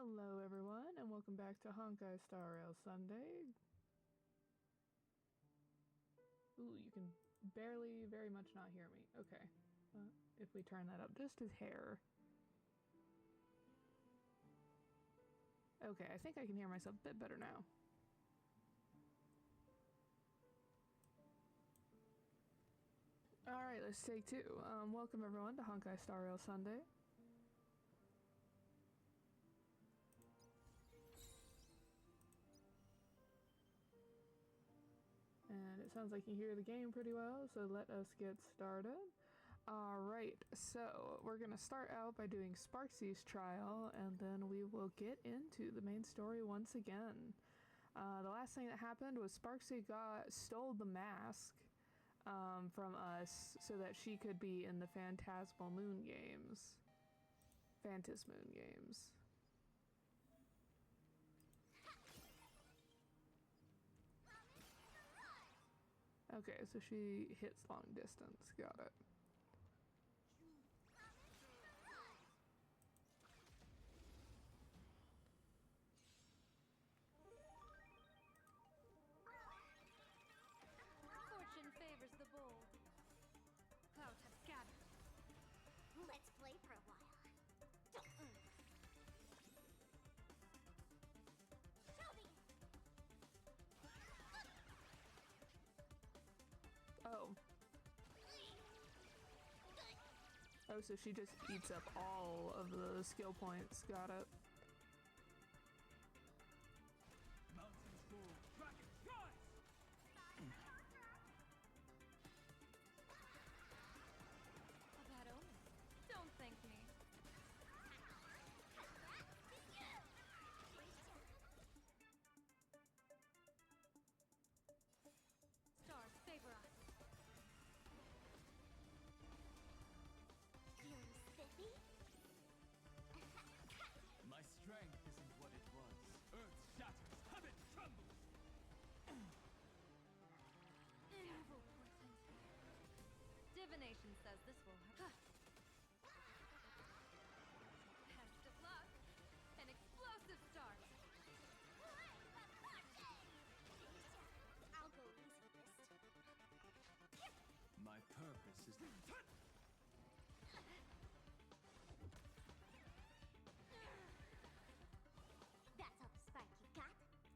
Hello everyone, and welcome back to Honkai Star Rail Sunday. Ooh, you can barely, very much not hear me. Okay. If we turn that up just a hair. Okay, I think I can hear myself a bit better now. Alright, let's take two. Welcome everyone to Honkai Star Rail Sunday. And it sounds like you hear the game pretty well, so let us get started. Alright, so we're gonna start out by doing Sparksy's trial, and then we will get into the main story once again. The last thing that happened was Sparksy stole the mask from us so that she could be in the Phantasmal Moon games. Phantas Moon games. Okay, so she hits long distance. Got it. Fortune favors the bold. Clouds have scattered. Let's play for a while. Show me. Oh. Oh, so she just eats up all of the skill points. Got it. Mountains fall, dragons rise! A bad omen. Don't thank me. Stars favor us. Feeling spiffy? My strength isn't what it was. Earth shatters, heaven trembles! Evil Poetentate. Divination says this will hurt. Test of luck. An explosive start. I'll go easy this. My purpose is... That's all the spark you got?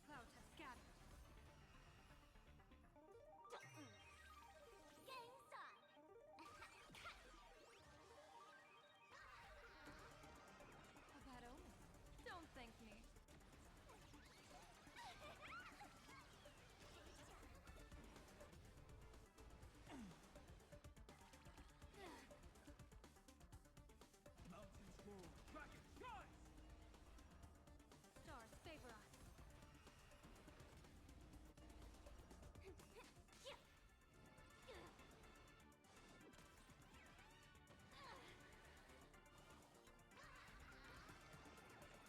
Clouds have scattered. Game on! A bad omen. Don't thank me. Mountains fall, dragons rise! Stars favor us.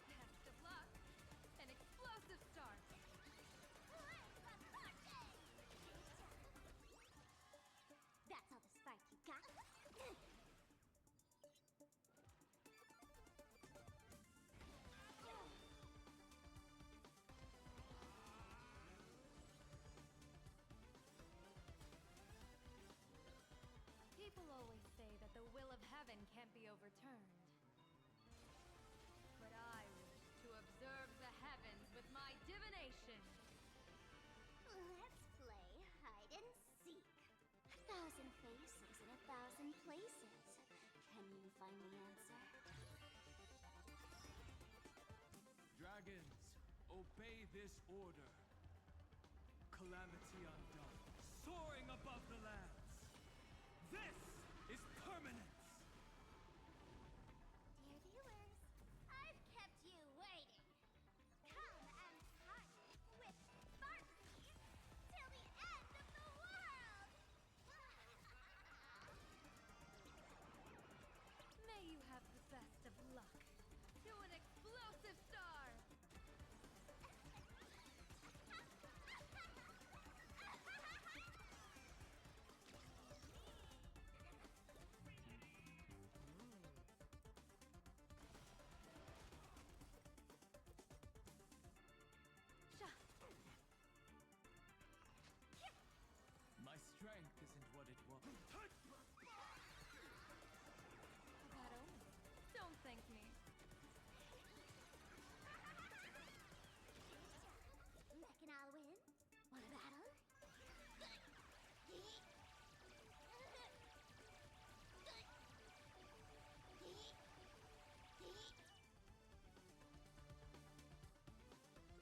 Test of luck. An explosive start. That's all the spark you got? People always say that the will of heaven can't be overturned. But I wish to observe the heavens with my divination. Let's play hide and seek. 1,000 faces in 1,000 places. Can you find the answer? Dragons, obey this order. Calamity undone, soaring above the lands. This is permanence! Dear viewers, I've kept you waiting. Come and party with Sparky till the end of the world! May you have the best of luck. To an explosive star!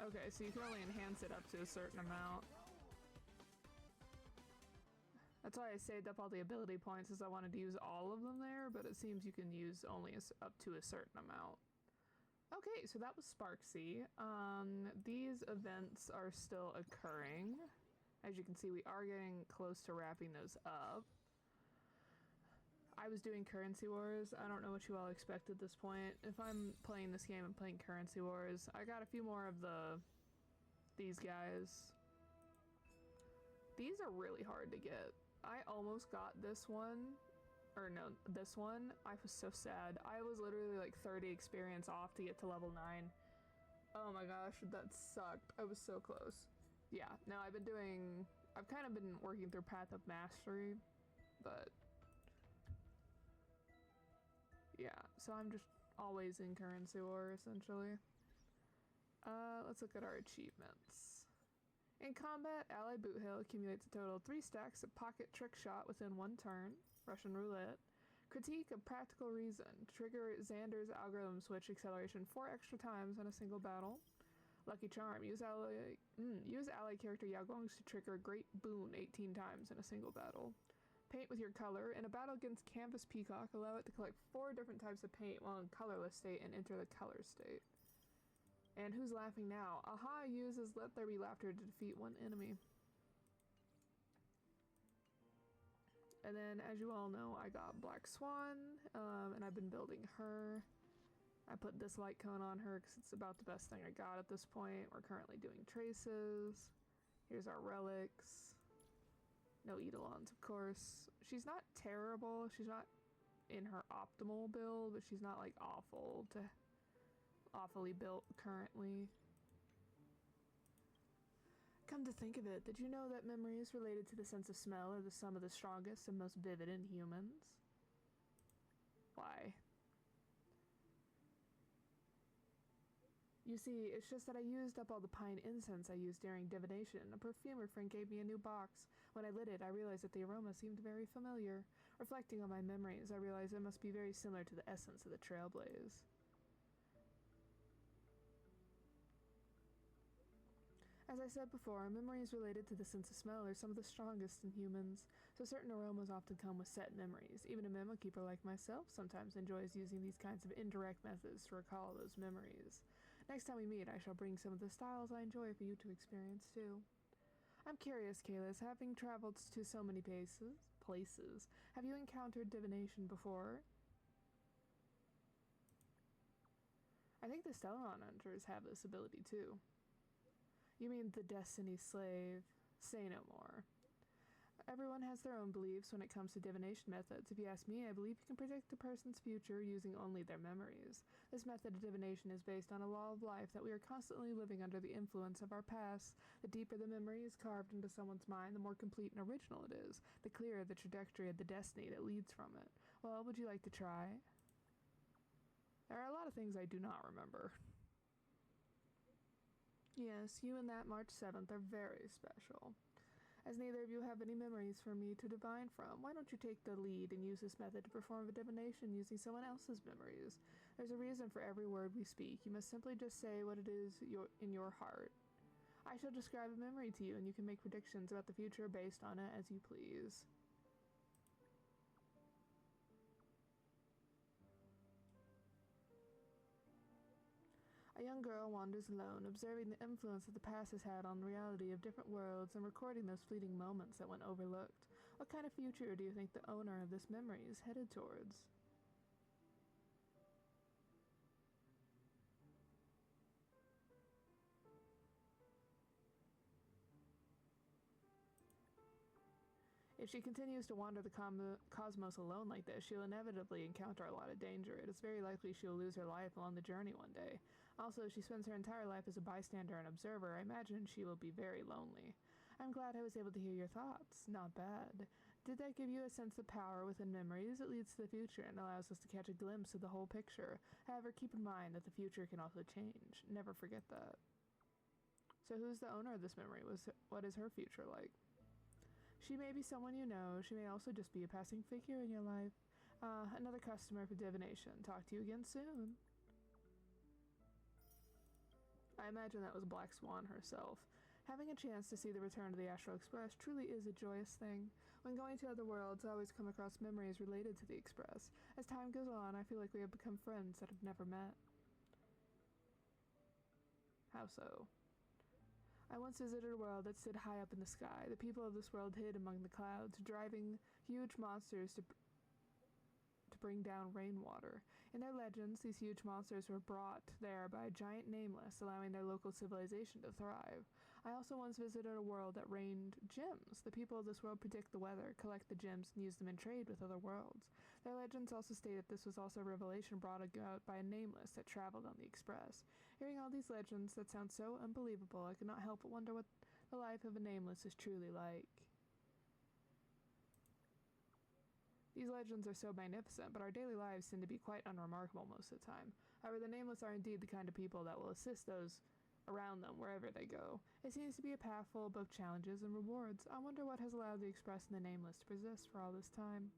Okay, so you can only enhance it up to a certain amount. That's why I saved up all the ability points, is I wanted to use all of them there, but it seems you can use only up to a certain amount. Okay, so that was Sparksy. These events are still occurring. As you can see, we are getting close to wrapping those up. I was doing Currency Wars. I don't know what you all expect at this point. If I'm playing this game, I'm playing Currency Wars. I got a few more of these guys. These are really hard to get. I almost got this one. Or no, this one. I was so sad. I was literally like 30 experience off to get to level 9. Oh my gosh, that sucked. I was so close. Yeah, no, I've kind of been working through Path of Mastery, but yeah, so I'm just always in Currency War, essentially. Let's look at our achievements. In combat, Ally Boot Hill accumulates a total of 3 stacks of Pocket Trick Shot within 1 turn, Russian Roulette. Critique of Practical Reason, trigger Xander's algorithm switch acceleration 4 extra times in a single battle. Lucky Charm, use ally character Yaogongs to trigger Great Boon 18 times in a single battle. Paint with your color. In a battle against Canvas Peacock, allow it to collect 4 different types of paint while in colorless state and enter the color state. And who's laughing now? Aha uses Let There Be Laughter to defeat 1 enemy. And then, as you all know, I got Black Swan, and I've been building her. I put this light cone on her because it's about the best thing I got at this point. We're currently doing traces. Here's our relics. No Eidolons, of course. She's not terrible. She's not in her optimal build, but she's not like awfully built currently. Come to think of it, did you know that memories related to the sense of smell are some of the strongest and most vivid in humans? Why? You see, it's just that I used up all the pine incense I used during divination. A perfumer friend gave me a new box. When I lit it, I realized that the aroma seemed very familiar. Reflecting on my memories, I realized it must be very similar to the essence of the Trailblaze. As I said before, memories related to the sense of smell are some of the strongest in humans, so certain aromas often come with set memories. Even a memo keeper like myself sometimes enjoys using these kinds of indirect methods to recall those memories. Next time we meet, I shall bring some of the styles I enjoy for you to experience too. I'm curious, Kalis, having traveled to so many places, have you encountered divination before? I think the Stellaron Hunters have this ability too. You mean the Destiny Slave? Say no more. Everyone has their own beliefs when it comes to divination methods. If you ask me, I believe you can predict a person's future using only their memories. This method of divination is based on a law of life that we are constantly living under the influence of our past. The deeper the memory is carved into someone's mind, the more complete and original it is, the clearer the trajectory of the destiny that leads from it. Well, would you like to try? There are a lot of things I do not remember. Yes, you and that March 7th are very special. As neither of you have any memories for me to divine from, why don't you take the lead and use this method to perform a divination using someone else's memories? There's a reason for every word we speak. You must simply just say what it is in your heart. I shall describe a memory to you, and you can make predictions about the future based on it as you please. A young girl wanders alone, observing the influence that the past has had on the reality of different worlds and recording those fleeting moments that went overlooked. What kind of future do you think the owner of this memory is headed towards? If she continues to wander the cosmos alone like this, she'll inevitably encounter a lot of danger. It is very likely she'll lose her life along the journey one day. Also, if she spends her entire life as a bystander and observer, I imagine she will be very lonely. I'm glad I was able to hear your thoughts. Not bad. Did that give you a sense of power within memories? It leads to the future and allows us to catch a glimpse of the whole picture. However, keep in mind that the future can also change. Never forget that. So who's the owner of this memory? What is her future like? She may be someone you know. She may also just be a passing figure in your life. Another customer for divination. Talk to you again soon. I imagine that was Black Swan herself. Having a chance to see the return of the Astral Express truly is a joyous thing. When going to other worlds, I always come across memories related to the Express. As time goes on, I feel like we have become friends that have never met. How so? I once visited a world that stood high up in the sky. The people of this world hid among the clouds, driving huge monsters to bring down rainwater. In their legends, these huge monsters were brought there by a giant nameless, allowing their local civilization to thrive. I also once visited a world that rained gems. The people of this world predict the weather, collect the gems, and use them in trade with other worlds. Their legends also state that this was also a revelation brought about by a nameless that traveled on the Express. Hearing all these legends that sound so unbelievable, I could not help but wonder what the life of a nameless is truly like. These legends are so magnificent, but our daily lives tend to be quite unremarkable most of the time. However, the nameless are indeed the kind of people that will assist those around them wherever they go. It seems to be a path full of both challenges and rewards. I wonder what has allowed the Express and the nameless to persist for all this time.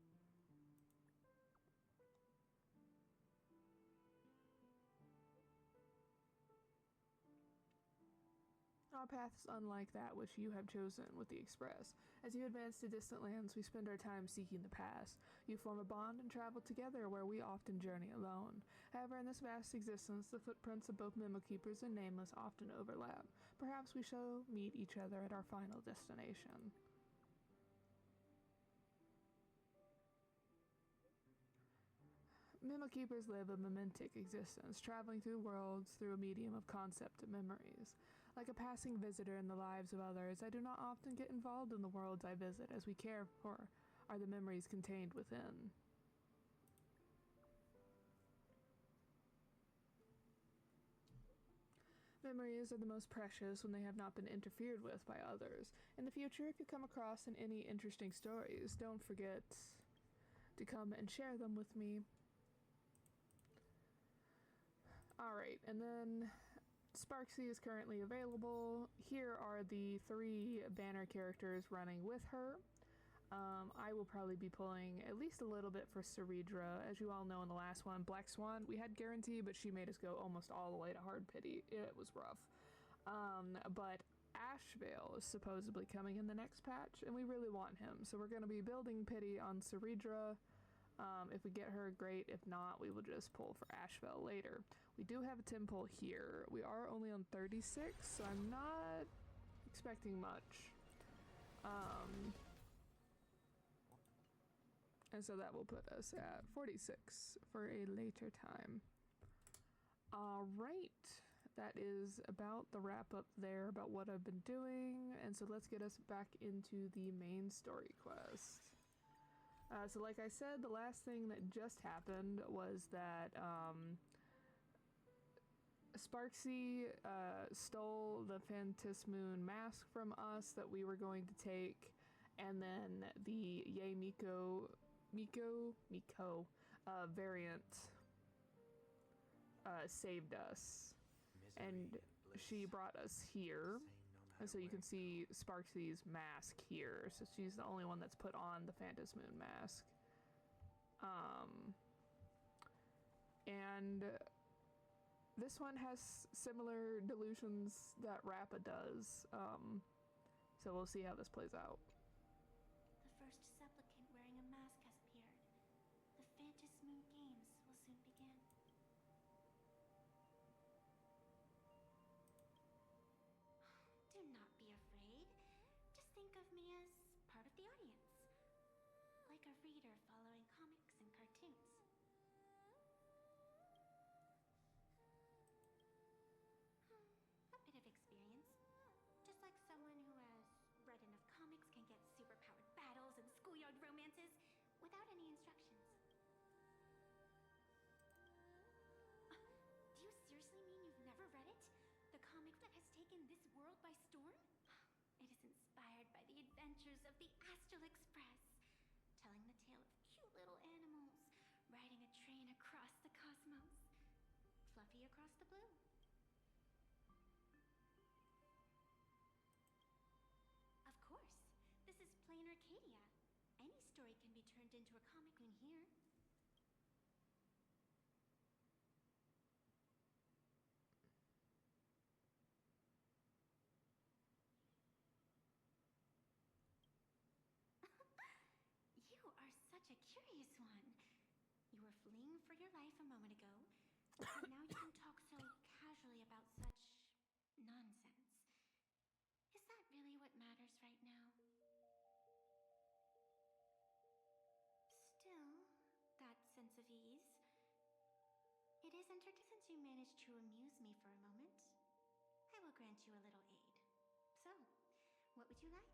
Our path is unlike that which you have chosen with the Express. As you advance to distant lands, we spend our time seeking the past. You form a bond and travel together where we often journey alone. However, in this vast existence, the footprints of both Memo Keepers and Nameless often overlap. Perhaps we shall meet each other at our final destination. Memo Keepers live a mementic existence, traveling through worlds through a medium of concept and memories. Like a passing visitor in the lives of others, I do not often get involved in the worlds I visit, as we care for are the memories contained within. Memories are the most precious when they have not been interfered with by others. In the future, if you come across any interesting stories, don't forget to come and share them with me. Alright, and then Sparksy is currently available. Here are the 3 banner characters running with her. I will probably be pulling at least a little bit for Ceridra. As you all know in the last one, Black Swan, we had Guarantee, but she made us go almost all the way to Hard Pity. It was rough. But Ashvale is supposedly coming in the next patch, and we really want him. So we're going to be building Pity on Ceridra. If we get her, great. If not, we will just pull for Ashvale later. We do have a Tim pull here. We are only on 36, so I'm not expecting much. And so that will put us at 46 for a later time. Alright, that is about the wrap up there about what I've been doing. And so let's get us back into the main story quest. So like I said, the last thing that just happened was that Sparksy stole the Phantasmoon mask from us that we were going to take, and then the Miko variant saved us, and she brought us here. And so you can see Sparksy's mask here. So she's the only one that's put on the Phantasmoon mask. And this one has similar delusions that Rappa does. So we'll see how this plays out. The first supplicant wearing a mask has appeared. The Phantasmoon Games will soon begin. Do not be afraid. Just think of me as part of the audience. Like a reader following comics and cartoons. A bit of experience. Just like someone who has read enough comics can get superpowered battles and schoolyard romances without any instructions. Do you seriously mean you've never read it? The comic that has taken this world by storm? It is inspired by the adventures of the Astral Express, telling the tale of cute little animals riding a train across the cosmos. Fluffy across the blue. Of course, this is plain Arcadia. Any story can be turned into a comic when here. fleeing for your life a moment ago, but now you can talk so casually about such nonsense. Is that really what matters right now? Still, that sense of ease. It is entertaining since you managed to amuse me for a moment. I will grant you a little aid. So, what would you like?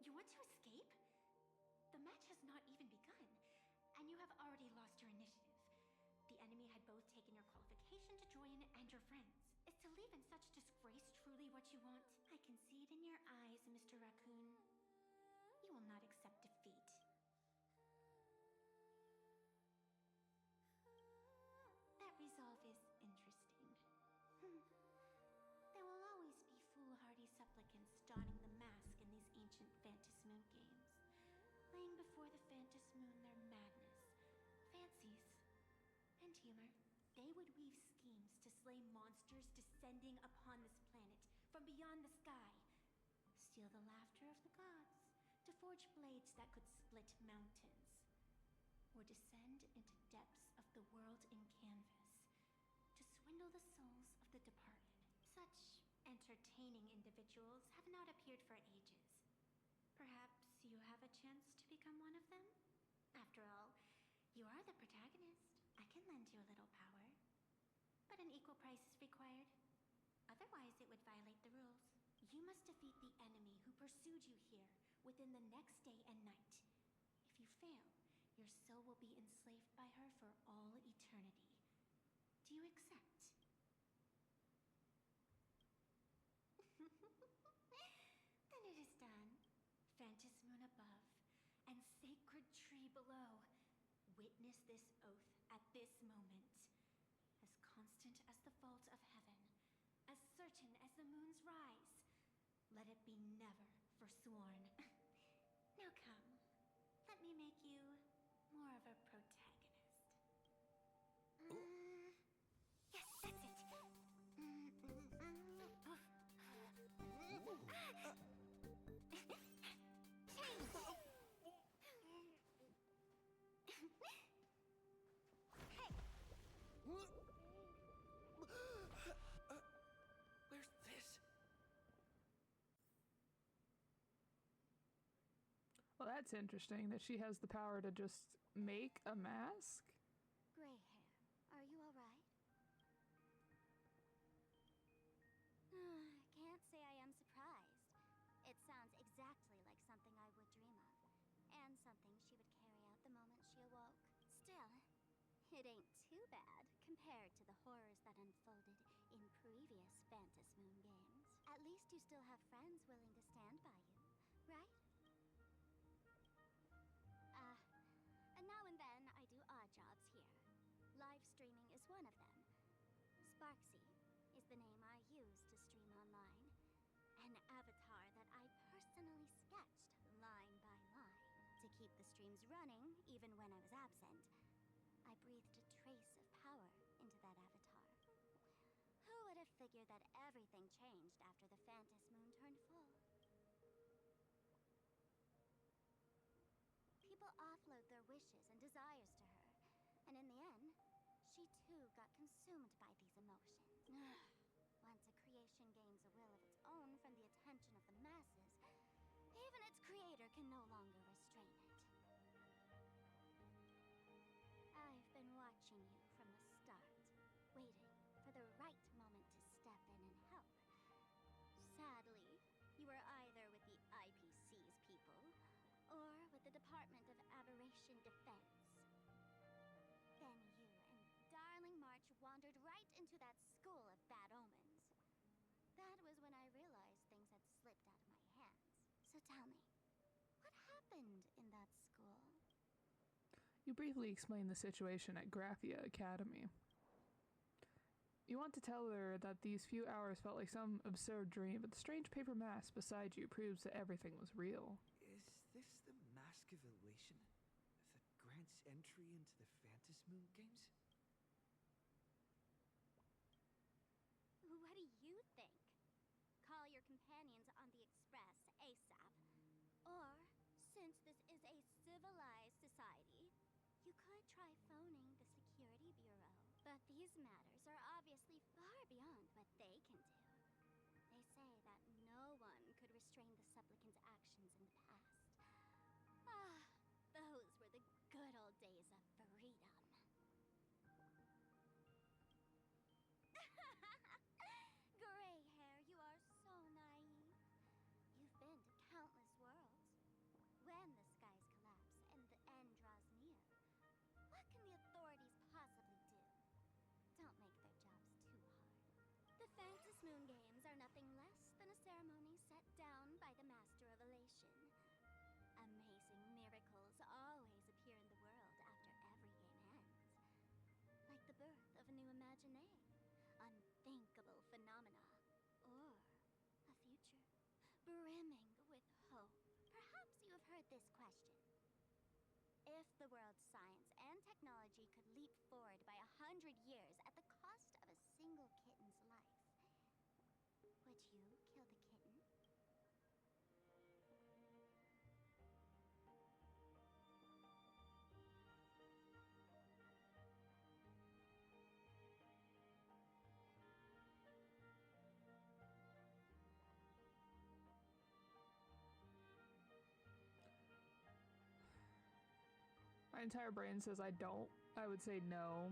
You want to escape? The match has not even begun, and you have already lost your initiative. The enemy had both taken your qualification to join and your friends. Is to leave in such disgrace truly what you want? I can see it in your eyes, Mr. Raccoon. You will not accept defeat. That resolve is interesting. There will always be foolhardy supplicants donning the mask in these ancient Phantas Moon games, laying before the Phantas Moon their madness, fancies, and humor. They would weave schemes to slay monsters descending upon this planet from beyond the sky, steal the laughter of the gods, to forge blades that could split mountains, or descend into depths of the world in canvas, to swindle the souls of the departed. Such entertaining individuals have not appeared for ages. Perhaps you have a chance to become one of them? After all, you are the protagonist. I can lend you a little power. But an equal price is required. Otherwise, it would violate the rules. You must defeat the enemy who pursued you here within the next day and night. If you fail, your soul will be enslaved by her for all eternity. Do you accept? Then it is done. Phantas Moon above, and sacred tree below. Witness this oath at this moment. As constant as the vault of heaven, as certain as the moon's rise. Let it be never forsworn. Now come, let me make you more of a protagonist. Yes, that's it. Where's this? Well, that's interesting that she has the power to just make a mask. Gray hair, are you alright? Can't say I am surprised. It sounds exactly like something I would dream of, and something she would carry out the moment she awoke. Still, it ain't too bad compared to the horrors that unfolded in previous Phantas Moon games. At least you still have friends willing to stand by you, right? And now and then I do odd jobs here. Live streaming is one of them. Sparksy is the name I use to stream online. An avatar that I personally sketched line by line to keep the streams running even when I was absent. I breathed a trace of power into that avatar. Who would have figured that everything changed after the Phantas Moon turned full? People offload their wishes and desires to her, and in the end, she too got consumed by these emotions. Once a creation gains a will of its own from the attention of the masses, even its creator can no longer restrain it. I've been watching you from the start, waiting for the right moment to step in and help. Sadly, you were either with the IPC's people, or with the Department of Aberration Defense. Then you and Darling March wandered right into that school of bad omens. That was when I realized things had slipped out of my hands. So tell me, what happened in that school? You briefly explain the situation at Graphia Academy. You want to tell her that these few hours felt like some absurd dream, but the strange paper mask beside you proves that everything was real. Is this the Mask of Elation that grants entry into the Phantas Moon games? What do you think? Call your companions on the Express ASAP. These matters are obviously far beyond what they can do. They say that no one could restrain the supplicant's actions in the past. Ah, those were the good old days of freedom. Gray hair, you are so naive. You've been to countless worlds. When the skies collapse and the end draws near, what can the authorities possibly do? Don't make their jobs too hard. The Phantom Moon Games are nothing less than a ceremony set down by the Master of Elation. Amazing miracles always appear in the world after every game ends. Like the birth of a new imaginé, unthinkable phenomena, or a future brimming with hope. Perhaps you have heard this question. If the world's science and technology could leap forward by 100 years at the cost of a single kitten's life, would you kill the kitten? My entire brain says I don't. I would say no.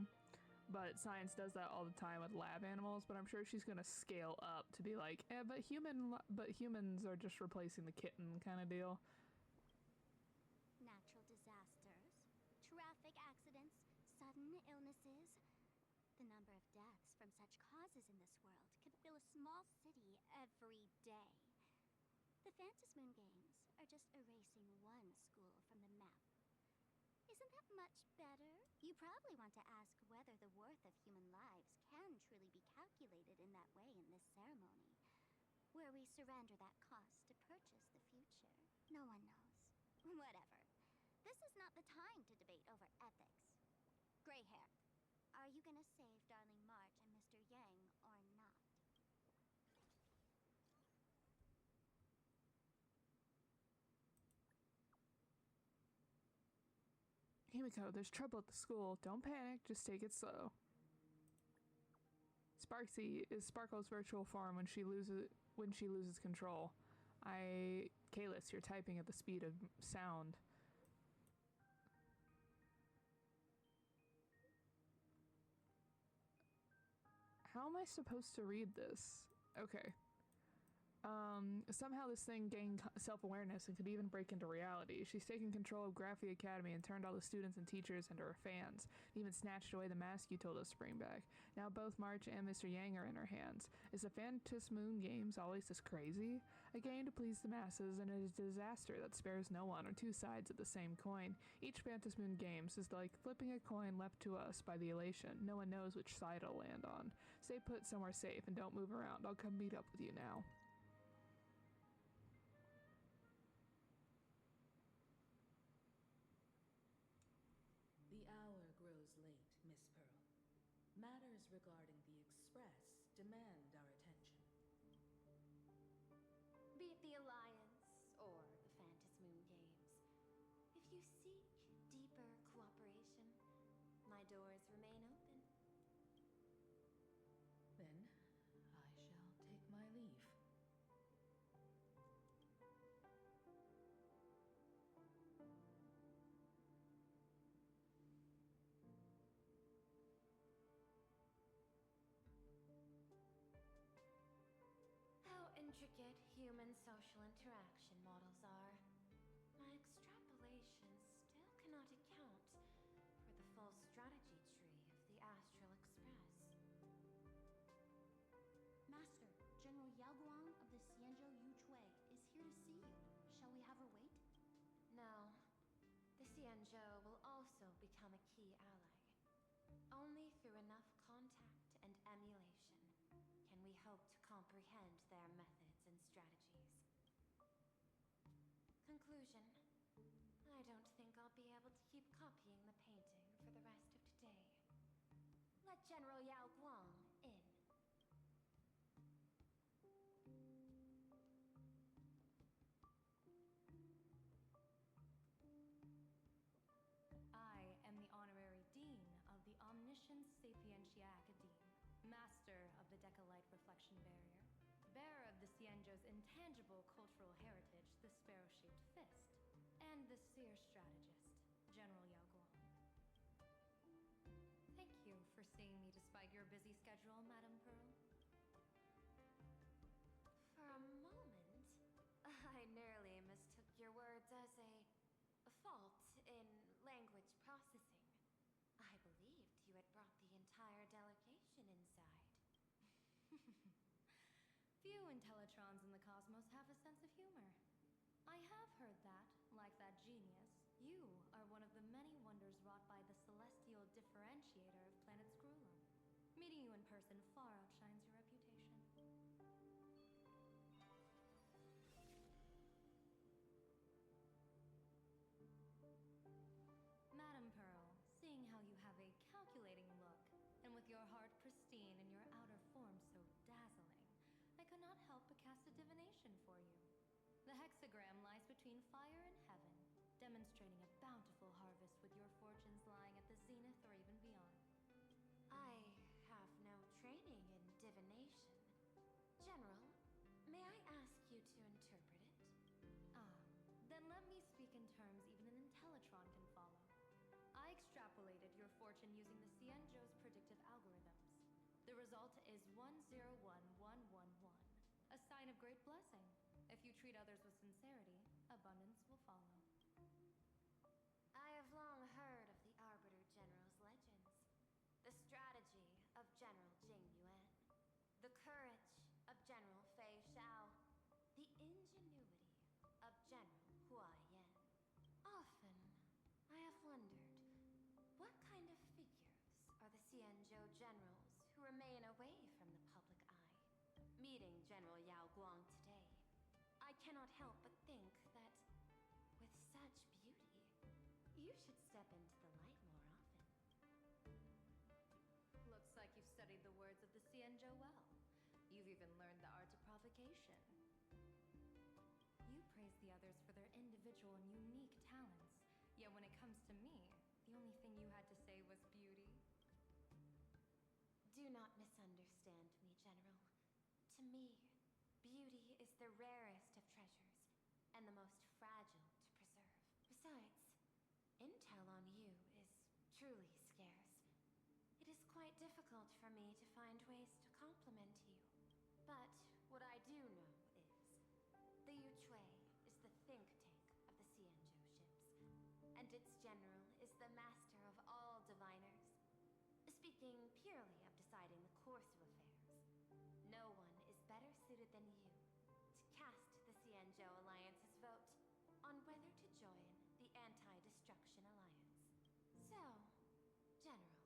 But science does that all the time with lab animals, but I'm sure she's gonna scale up to be like, but humans are just replacing the kitten kind of deal. Natural disasters, traffic accidents, sudden illnesses. The number of deaths from such causes in this world could fill a small city every day. The Phantom Moon Games are just erasing one school from the map. Isn't that much better? You probably want to ask whether the worth of human lives can truly be calculated in that way in this ceremony, where we surrender that cost to purchase the future. No one knows. Whatever. This is not the time to debate over ethics. Gray hair, are you gonna save Darling March and Mr. Yang or not? Himiko, there's trouble at the school. Don't panic, just take it slow. Sparksy is Sparkle's virtual form when she loses control. Kalis, you're typing at the speed of sound. How am I supposed to read this? Okay. Somehow this thing gained self-awareness and could even break into reality. She's taken control of Graphy Academy and turned all the students and teachers into her fans, even snatched away the mask you told us to bring back. Now both March and Mr. Yang are in her hands. Is the Phantom Moon Games always this crazy? A game to please the masses and a disaster that spares no one, or two sides of the same coin. Each Phantom Moon Games is like flipping a coin left to us by the elation. No one knows which side it'll land on. Stay put somewhere safe and don't move around. I'll come meet up with you now. Matters regarding the Express demand our attention. Be it the Alliance or the Phantom Moon Games, if you seek deeper cooperation, my doors remain open. Then I shall take my leave. Intricate human social interaction models are. My extrapolations still cannot account for the full strategy tree of the Astral Express. Master, General Yao Guang of the Xianzhou Yuchui is here to see you. Shall we have her wait? No. The Xianzhou will also become a key ally. Only through enough contact and emulation can we hope to comprehend their methods and strategies. Conclusion. I don't think I'll be able to keep copying the painting for the rest of today. Let General Yao Guang in. I am the honorary dean of the Omniscience Sapientiae Academe, master of the Decalite Reflection Barrier, bearer of the Xianzhou's intangible cultural heritage, the sparrow-shaped fist, and the seer strategist, General Yao Guang. Thank you for seeing me despite your busy schedule, Madame Pearl. For a moment, I nearly mistook your words as a fault in language processing. I believed you had brought the entire delegation inside. Few Intellitrons in the cosmos have a sense of humor. I have heard that, like that genius, you are one of the many wonders wrought by the celestial differentiator of planet Scrulum. Meeting you in person far outshines your reputation. Madame Pearl, seeing how you have a calculating look, and with your heart pristine and your outer form so dazzling, I could not help but cast a divination for you. The hexagram lies between fire and heaven, demonstrating a bountiful harvest with your fortunes lying at the zenith or even beyond. I have no training in divination. General, may I ask you to interpret it? Then let me speak in terms even an Intellitron can follow. I extrapolated your fortune using the Xianzhou's predictive algorithms. The result is 101111, a sign of great blessing. If you treat others with sincerity, abundance will follow. I have long heard of the Arbiter General's legends. The strategy of General Jing Yuan. The courage of General Fei Xiao. The ingenuity of General Hua Yan. Often, I have wondered, what kind of figures are the Xianzhou generals who remain away from the public eye? Meeting General Yao Guang today, I cannot help but think that, with such beauty, you should step into the light more often. Looks like you've studied the words of the Xianzhou well. You've even learned the art of provocation. You praise the others for their individual and unique talents, yet when it comes to me, the only thing you had to say was beauty. Do not misunderstand me, General. To me, beauty is the rarest of treasures, and the most fragile to preserve. Besides, intel on you is truly scarce. It is quite difficult for me to find ways to compliment you. But what I do know is, the Yuchui is the think tank of the Xianzhou ships, and its general is the master of all diviners. Speaking purely of deciding the course of affairs, no one is better suited than you to cast the Xianzhou Alliance's vote on whether to join the Anti-Destruction Alliance. So, General,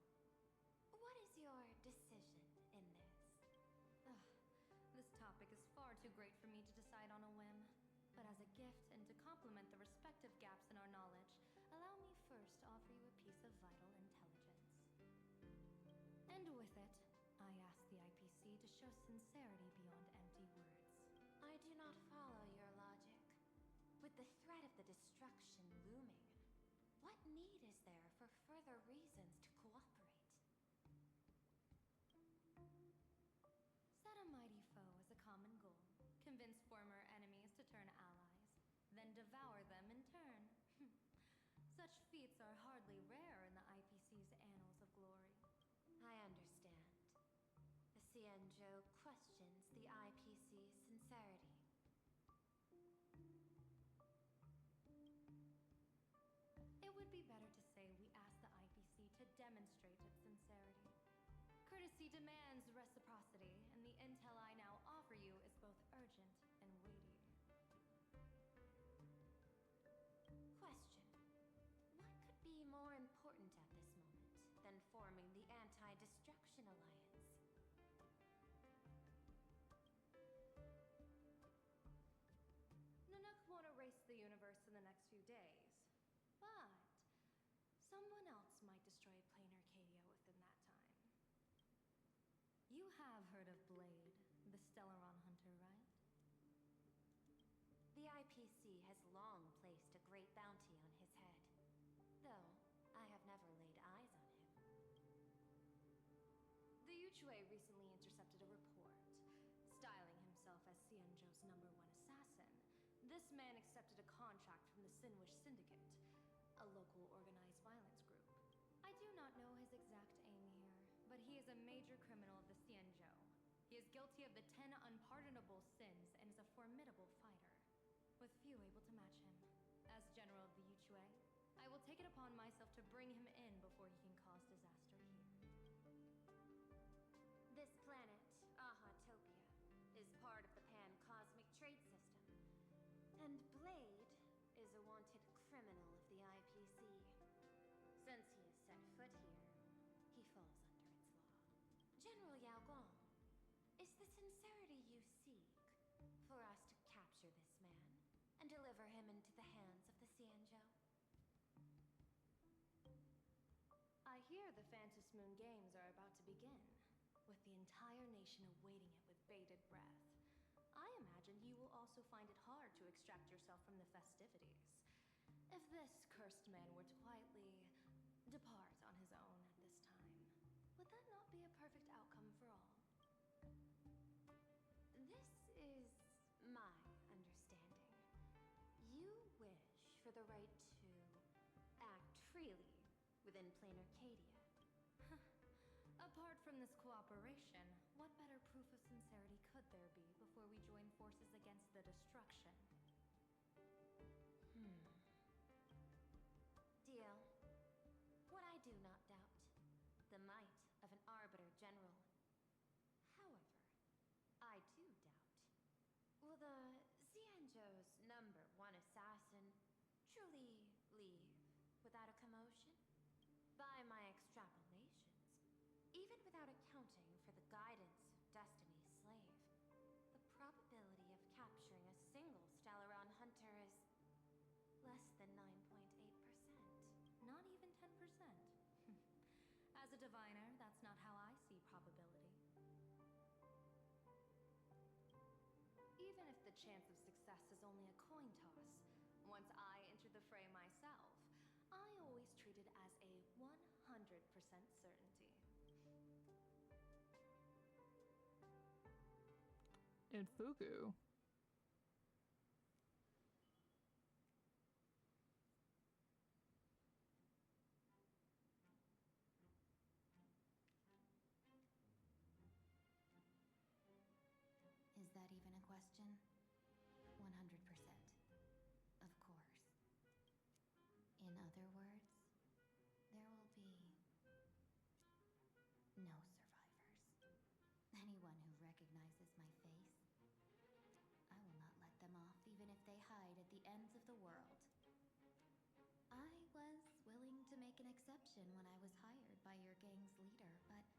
what is your decision in this? This topic is far too great for me to decide on a whim. But as a gift and to complement the respective gaps in our knowledge, allow me first to offer you a piece of vital intelligence. And with it, I ask the IPC to show sincerity beyond empty words. I do not follow your logic. With the threat of the destruction looming, what need is there for further reasons to cooperate? Set a mighty foe as a common goal, convince former enemies to turn allies, then devour them in turn. Such feats are hardly rare in the IPC's annals of glory. I understand. The Xianzhou questions the IPC's sincerity. It would be better to say we ask the IPC to demonstrate its sincerity. Courtesy demands reciprocity, and the intel I now offer you is both urgent and weighty. Question. What could be more important at this moment than forming the Anti-Destruction Alliance? Nanook won't erase the universe in the next few days, but someone else might destroy planar Arcadia within that time. You have heard of Blade, the Stellaron hunter, right? The IPC has long placed a great bounty on his head, though I have never laid eyes on him. Yuchue recently intercepted a report. Styling himself as Xianzhou's #1 assassin, this man accepted a contract from the Sinwish Syndicate, a local organized violence group. I do not know his exact aim here, but he is a major criminal of the Xianzhou. He is guilty of the 10 unpardonable sins and is a formidable fighter, with few able to match him. As general of the Yuchue, I will take it upon myself to bring him in before he can cause disaster here. This planet, Ahatopia, is part of the pan-cosmic trade system. And Blade is a wanted criminal of the IPC. Since he has set foot here, he falls under its law. General Yao Guang, is the sincerity you seek for us to capture this man and deliver him into the hands of the Xianzhou? I hear the Phantom Moon Games are about to begin, with the entire nation awaiting it with bated breath. I imagine you will also find it hard to extract yourself from the festivities. If this cursed man were to quietly depart on his own at this time, would that not be a perfect outcome for all? This is my understanding. You wish for the right to act freely within plain Arcadia. Apart from this cooperation, what better proof of sincerity could there be before we join forces against the destruction? Deal. What I do not doubt, the might of an Arbiter General. However, I do doubt. Will the Xianzhou's #1 assassin truly leave without a commotion? By my extrapolations, even without accounting for the guidance of Destiny's slave, the probability of capturing a single Stellaron hunter is less than 9.8%. Not even 10%. As a diviner, that's not how I see probability. Even if the chance of success is only a coin toss, once I enter the fray myself, I always treat it as a 100% certainty. In Fugu. Is that even a question? 100%. Of course. In other words, there will be no survivors. Anyone who recognizes my face, I will not let them off even if they hide at the ends of the world. I was willing to make an exception when I was hired by your gang's leader, but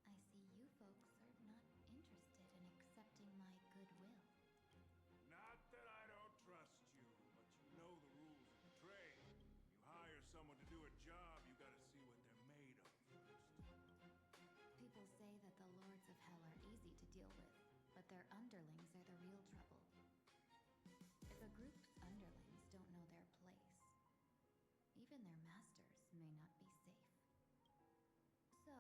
I see you folks are not interested in accepting my goodwill. Not that I don't trust you, but you know the rules of the trade. You hire someone to do a job, you gotta see what they're made of first. People say that the Lords of Hell are easy to deal with, but their underlings are the real trouble. If a group's underlings don't know their place, even their masters may not be safe. So,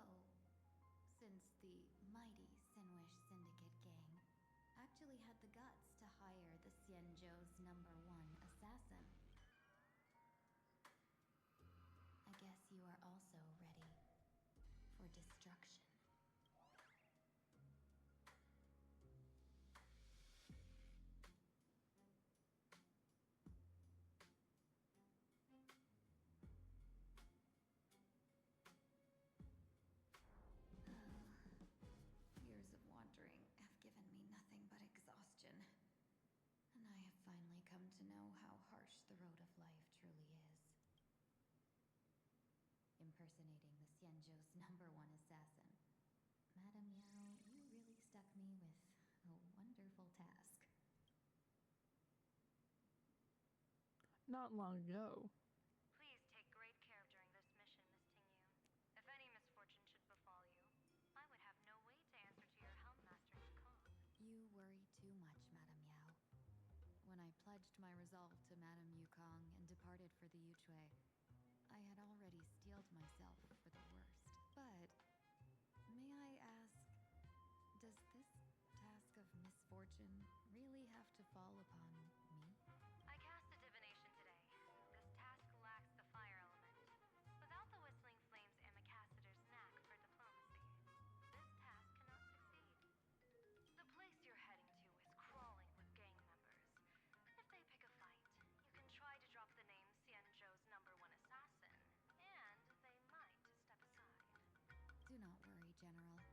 since the mighty Sinwish Syndicate gang actually had the guts to hire the Xianzhou's #1 assassin, I guess you are also ready for destruction. Years of wandering have given me nothing but exhaustion, and I have finally come to know how harsh the road of life truly is. Impersonating the Xianzhou's #1 assassin. Madame Yao, you really stuck me with a wonderful task. Not long ago. Please take great care during this mission, Miss Tingyu. If any misfortune should befall you, I would have no way to answer to your Helm Master Yukong. You worry too much, Madame Yao. When I pledged my resolve to Madame Yukong and departed for the Yuchue, I had already steeled myself for the worst. But may I fortune really have to fall upon me? I cast a divination today. This task lacks the fire element. Without the whistling flames and Macassiter's knack for diplomacy, this task cannot succeed. The place you're heading to is crawling with gang members. If they pick a fight, you can try to drop the name Xianzhou's #1 assassin, and they might step aside. Do not worry, General.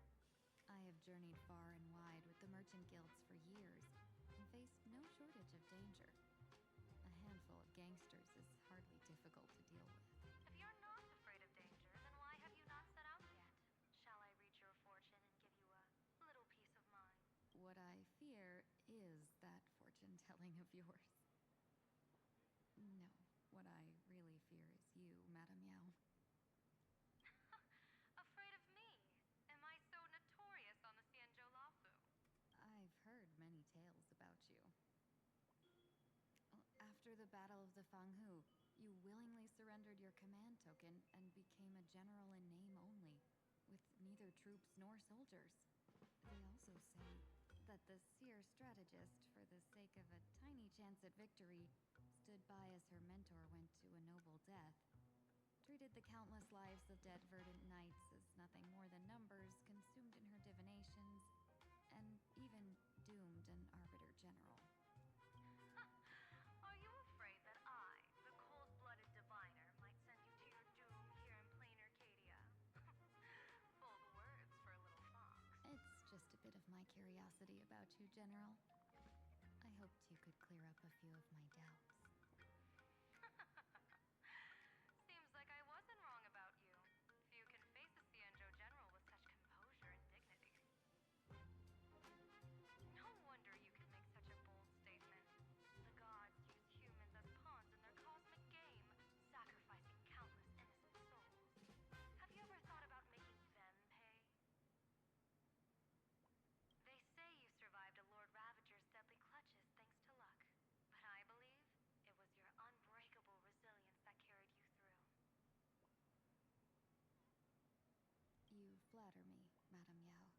I have journeyed far and wide with the merchant guilds for years and faced no shortage of danger. A handful of gangsters is hardly difficult to deal with. If you're not afraid of danger, then why have you not set out yet? Shall I read your fortune and give you a little peace of mind? What I fear is that fortune-telling of yours. No, what I really fear is you, Madame Yao. Afraid of me? Am I so notorious on the Xianzhou Lafu? I've heard many tales about you. After the Battle of the Fanghu, you willingly surrendered your command token and became a general in name only, with neither troops nor soldiers. They also say that the seer strategist, for the sake of a tiny chance at victory, stood by as her mentor went to a noble death, treated the countless lives of dead verdant knights as nothing more than numbers consumed in her divinations, and even doomed an arbiter general. Are you afraid that I, the cold-blooded diviner, might send you to your doom here in plain Arcadia? Bold words for a little fox. It's just a bit of my curiosity about you, General. I hoped you could clear up a few of my doubts. Seems like I wasn't wrong about you. Few can face a Xianzhou general with such composure and dignity. No wonder you can make such a bold statement. The gods use humans as pawns in their cosmic game, sacrificing countless innocent souls. Have you ever thought about making them pay? They say you survived a Lord Ravager's deadly clutches thanks to luck, but I believe it was your unbreakable resilience that carried you through. You flatter me, Madame Yao.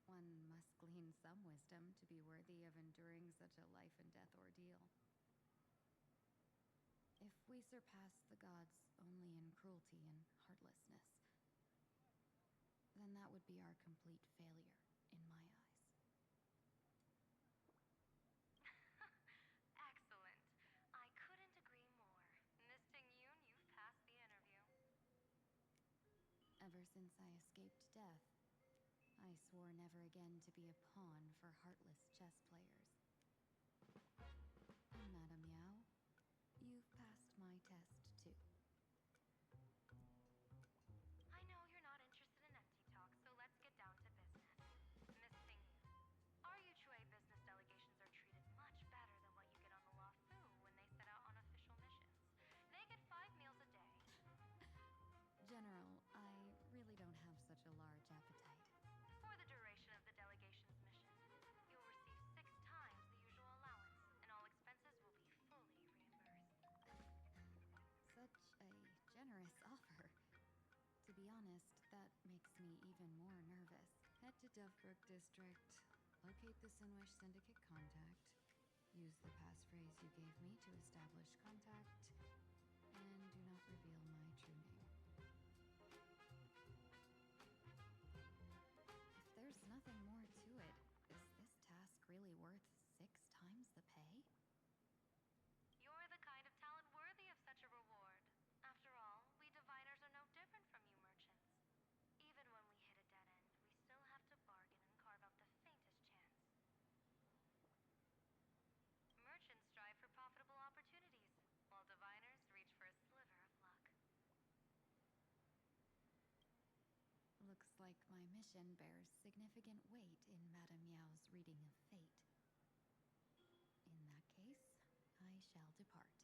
One must glean some wisdom to be worthy of enduring such a life-and-death ordeal. If we surpass the gods only in cruelty and heartlessness, then that would be our complete failure, in my eyes. Excellent. I couldn't agree more. Misting Yoon, you've passed the interview. Ever since I escaped death, I swore never again to be a pawn for heartless chess players. And Madame Yao, you've passed my test too. I know you're not interested in empty talk, so let's get down to business. Misting Yoon, our Yuchue business delegations are treated much better than what you get on the Lafu when they set out on official missions. They get 5 meals a day. General, I really don't have such a large appetite. For the duration of the delegation's mission, you'll receive 6 times the usual allowance, and all expenses will be fully reimbursed. Such a generous offer. To be honest, that makes me even more nervous. Head to Dovebrook District, locate the Sinwish Syndicate contact, use the passphrase you gave me to establish contact, and do not reveal my true name. If there's nothing more to it, is this task really worth 6 times the pay? You're the kind of talent worthy of such a reward. After all, we diviners are no different from you merchants. Even when we hit a dead end, we still have to bargain and carve out the faintest chance. Merchants strive for profitable opportunities, while diviners reach for a sliver of luck. Looks like my mission bears significant weight in Madame Yao's reading of fate. In that case, I shall depart.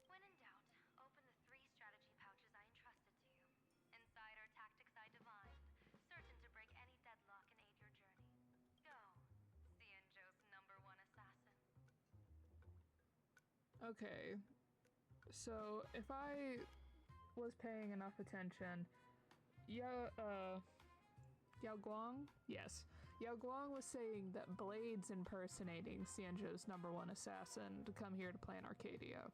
When in doubt, open the 3 strategy pouches I entrusted to you. Inside are tactics I divined, certain to break any deadlock and aid your journey. Go, Xianzhou's #1 assassin. Okay, so if I was paying enough attention, yeah, Yao Guang? Yes. Yao Guang was saying that Blade's impersonating Xianzhou's #1 assassin to come here to play in Arcadia.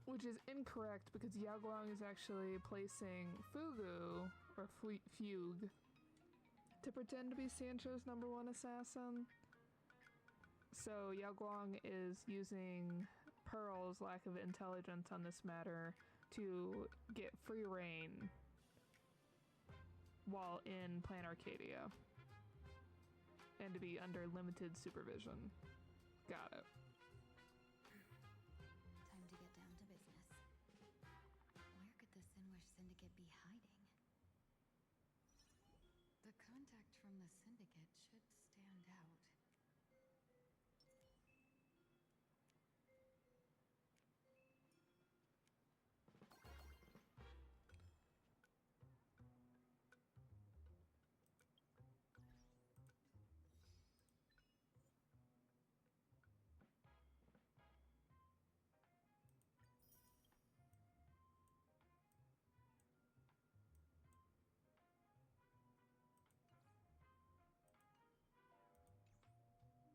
Which is incorrect because Yao Guang is actually placing Fugu, or Fugue, to pretend to be Xianzhou's #1 assassin. So Yao Guang is using Pearl's lack of intelligence on this matter to get free reign while in Plan Arcadia. And to be under limited supervision. Got it. Time to get down to business. Where could the Sinwish Syndicate be hiding? The contact from the Syndicate should stand out.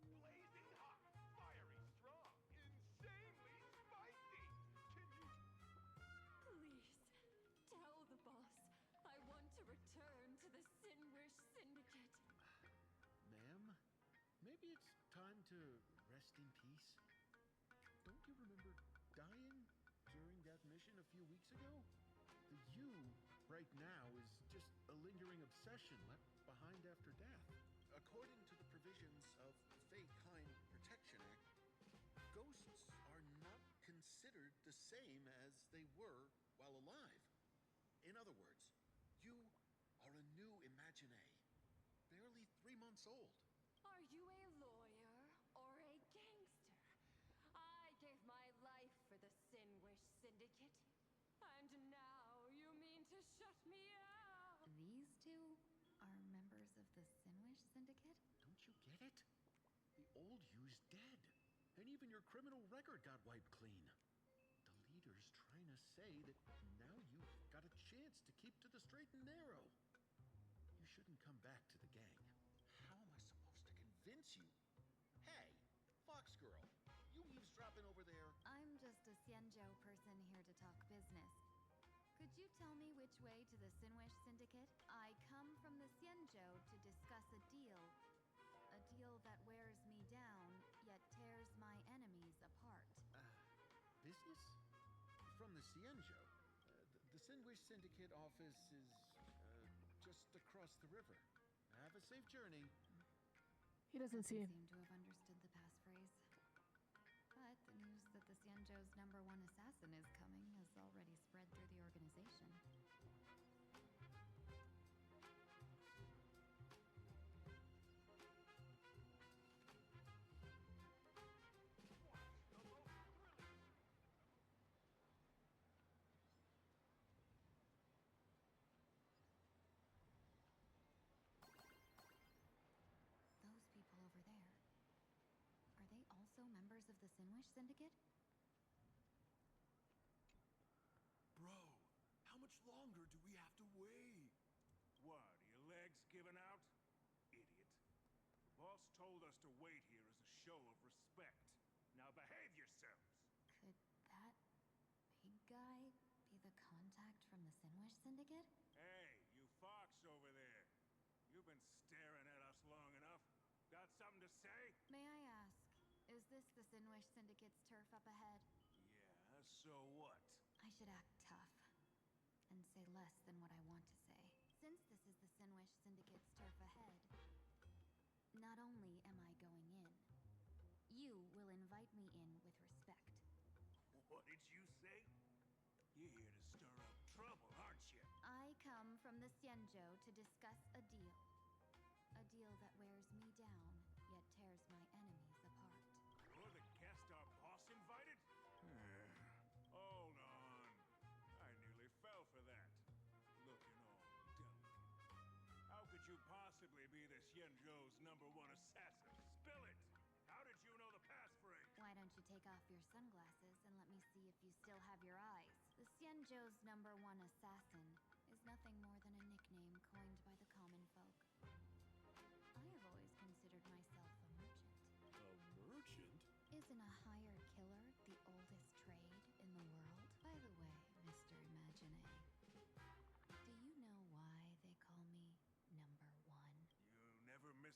Blazing hot, fiery strong, insanely spicy. Can you... Please, tell the boss I want to return to the Sinwish Syndicate. Ma'am, maybe it's time to rest in peace? Don't you remember dying during that mission a few weeks ago? The you right now is just a lingering obsession left behind after death. According to the provisions of the Fey-Kind Protection Act, ghosts are not considered the same as they were while alive. In other words, you are a new Imagine, barely 3 months old. Are you a lawyer or a gangster? I gave my life for the Sinwish Syndicate, and now you mean to shut me out? These two are members of the Sinwish Syndicate? Don't you get it? The old you's dead, and even your criminal record got wiped clean. The leader's trying to say that now you've got a chance to keep to the straight and narrow. You shouldn't come back to the gang. How am I supposed to convince you? Hey, Fox Girl, you eavesdropping over there? I'm just a Xianzhou person here to talk business. Could you tell me which way to the Sinwish Syndicate? I come from the Xianzhou to discuss a deal. A deal that wears me down, yet tears my enemies apart. Business? From the Xianzhou. The Sinwish Syndicate office is just across the river. Have a safe journey. He doesn't seem to have understood the passphrase. But the news that the Xianzhou's #1 assassin is coming has already spread through the organization. Those people over there, are they also members of the Sinwish Syndicate? Bro, how much longer do we have to wait? What, are your legs giving out? Idiot. The boss told us to wait here as a show of respect. Now behave yourselves! Could that big guy be the contact from the Sinwish Syndicate? Hey, you fox over there. You've been staring at us long enough. Got something to say? May I ask, is this the Sinwish Syndicate's turf up ahead? Yeah, so what? I should act tough and say less than what I want to say. Since this is the Sinwish Syndicate's turf ahead, not only am I going in, you will invite me in with respect. What did you say? You're here to stir up trouble, aren't you? I come from the Xianzhou to discuss a deal. A deal that wears me down, yet tears my enemies apart. You're the guest our boss invited? Hold on. I nearly fell for that. Looking all delicate. How could you possibly be the Xianzhou's #1 assassin? Spill it! How did you know the passphrase? Why don't you take off your sunglasses and let me see if you still have your eyes? The Xianzhou's #1 assassin is nothing more than a nickname coined by the common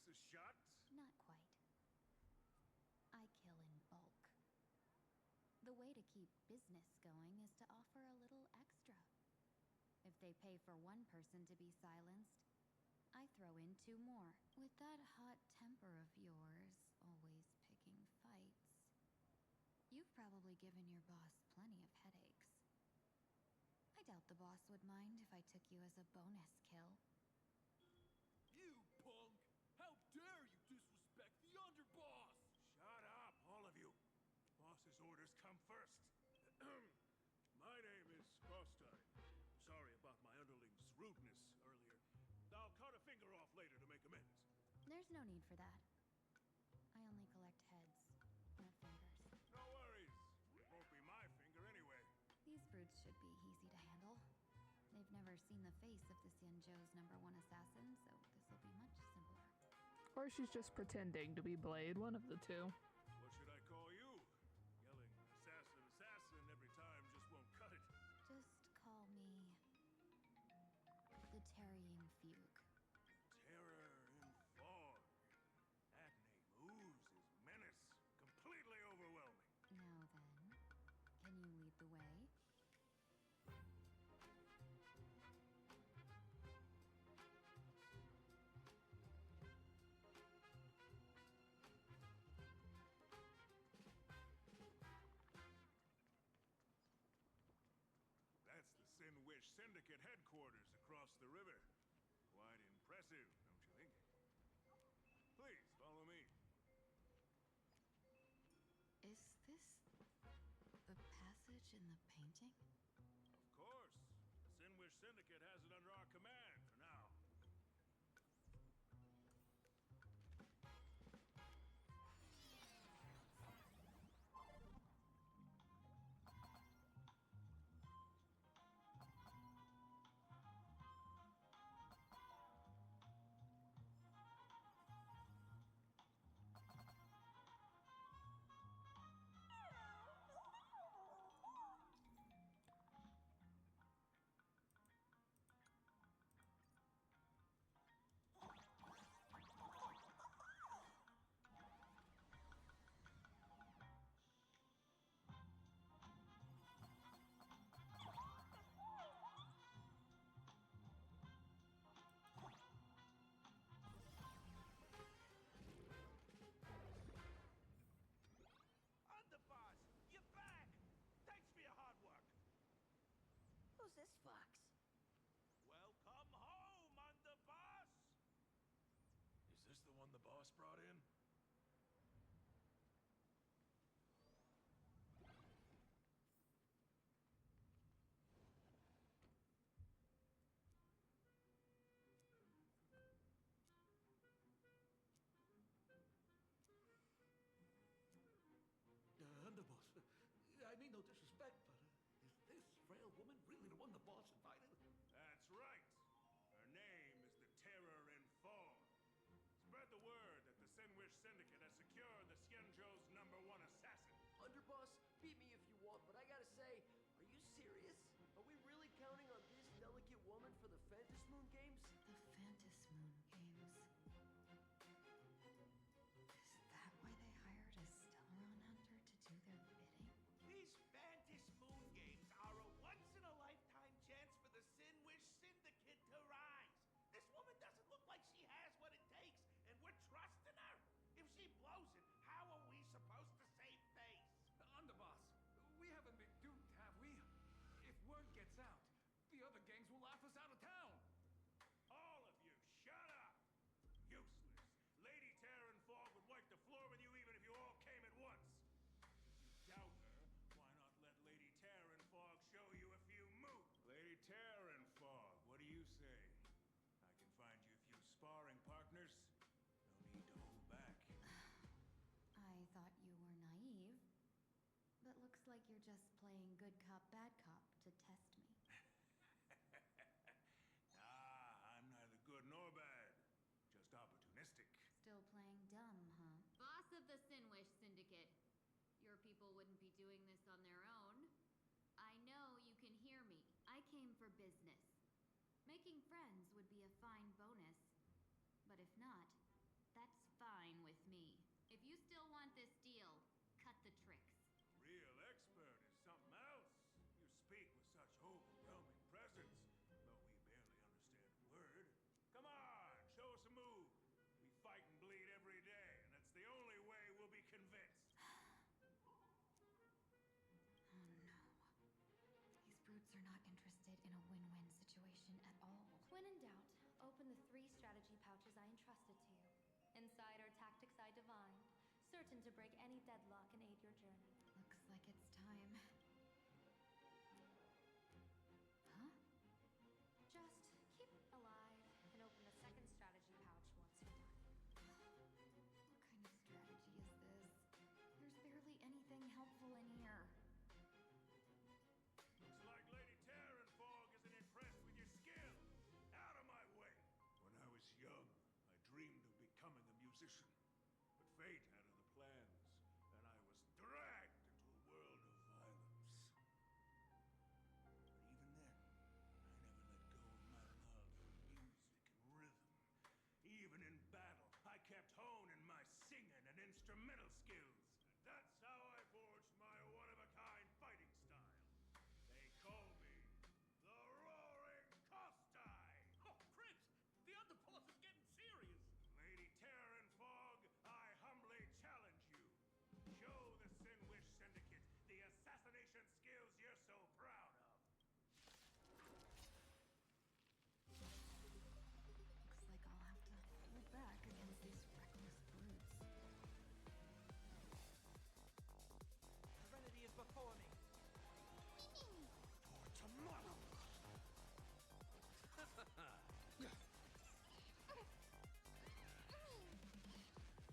this a shot? Not quite. I kill in bulk. The way to keep business going is to offer a little extra. If they pay for one person to be silenced, I throw in 2 more. With that hot temper of yours, always picking fights, you've probably given your boss plenty of headaches. I doubt the boss would mind if I took you as a bonus kill. You punk! How dare you disrespect the underboss! Shut up, all of you. Boss's orders come first. My name is Frostine. Sorry about my underling's rudeness earlier. I'll cut a finger off later to make amends. There's no need for that. I only collect heads, not fingers. No worries. It won't be my finger anyway. These brutes should be easy to handle. They've never seen the face of the Xianzhou's #1 assassin, so this'll be much simpler. Or she's just pretending to be Blade, one of the two. What should I call you? Yelling assassin, assassin every time just won't cut it. Just call me the Tarrying Fugue. Terror in fog. That name oozes menace. Completely overwhelming. Now then, can you lead the way? That's the Sinwish Syndicate headquarters across the river. Quite impressive, don't you think? Please, follow me. Is this the passage in the painting? Of course. The Sinwish Syndicate has it under our command for now. Underboss, you're back! Thanks for your hard work. Who's this fox? Welcome home, Underboss! Is this the one the boss brought in? Underboss, I mean no disrespect, but is this frail woman really the one the boss invited? That's right. Her name is the Terror in Fog. Spread the word that the Sinwish Syndicate has secured the Xianzhou's #1 assassin. Underboss, beat me if you want, but I gotta say, are you serious? Are we really counting on this delicate woman for the Phantasmoon Games? The Phantasmoon Games. Is that why they hired a Stellaron hunter to do their bidding? These Phantasmoon Games are a once-in-a-lifetime chance for the Sinwish Syndicate to rise. This woman doesn't look like she has what it takes, and we're trusting her. If she blows it, how are we supposed to save face? Underboss, we haven't been duped, have we? If word gets out, the other gangs will laugh us out of town. All of you, shut up! Useless. Lady Terror in Fog would wipe the floor with you even if you all came at once. If you doubt her, why not let Lady Terror in Fog show you a few moves? Lady Terror in Fog, what do you say? I can find you a few sparring partners. No need to hold back. I thought you were naive, but looks like you're just playing good cop, bad cop to test me. I'm neither good nor bad. Just opportunistic. Still playing dumb, huh? Boss of the Sinwish Syndicate. Your people wouldn't be doing this on their own. I know you can hear me. I came for business. Making friends would be a fine bonus. But if not, that side are tactics I divined, certain to break any deadlock and aid your journey. Looks like it's time. Huh? Just keep alive and open the second strategy pouch once you're done. What kind of strategy is this? There's barely anything helpful in here. Looks like Lady Terranfog isn't impressed with your skills. Out of my way! When I was young, I dreamed of becoming a musician. But fate had other plans, and I was dragged into a world of violence. But even then, I never let go of my love for music and rhythm. Even in battle, I kept honing my singing and instrumental skills. And that's how I forged my one-of-a-kind fighting style. They call me the Roaring Costai! Oh, Prince! The underboss is getting serious! Lady Terranfog, I humbly challenge you. Show the Sinwish Syndicate the assassination skills you're so proud of. Looks like I'll have to hold back against these reckless brutes. Serenity is before me. For tomorrow!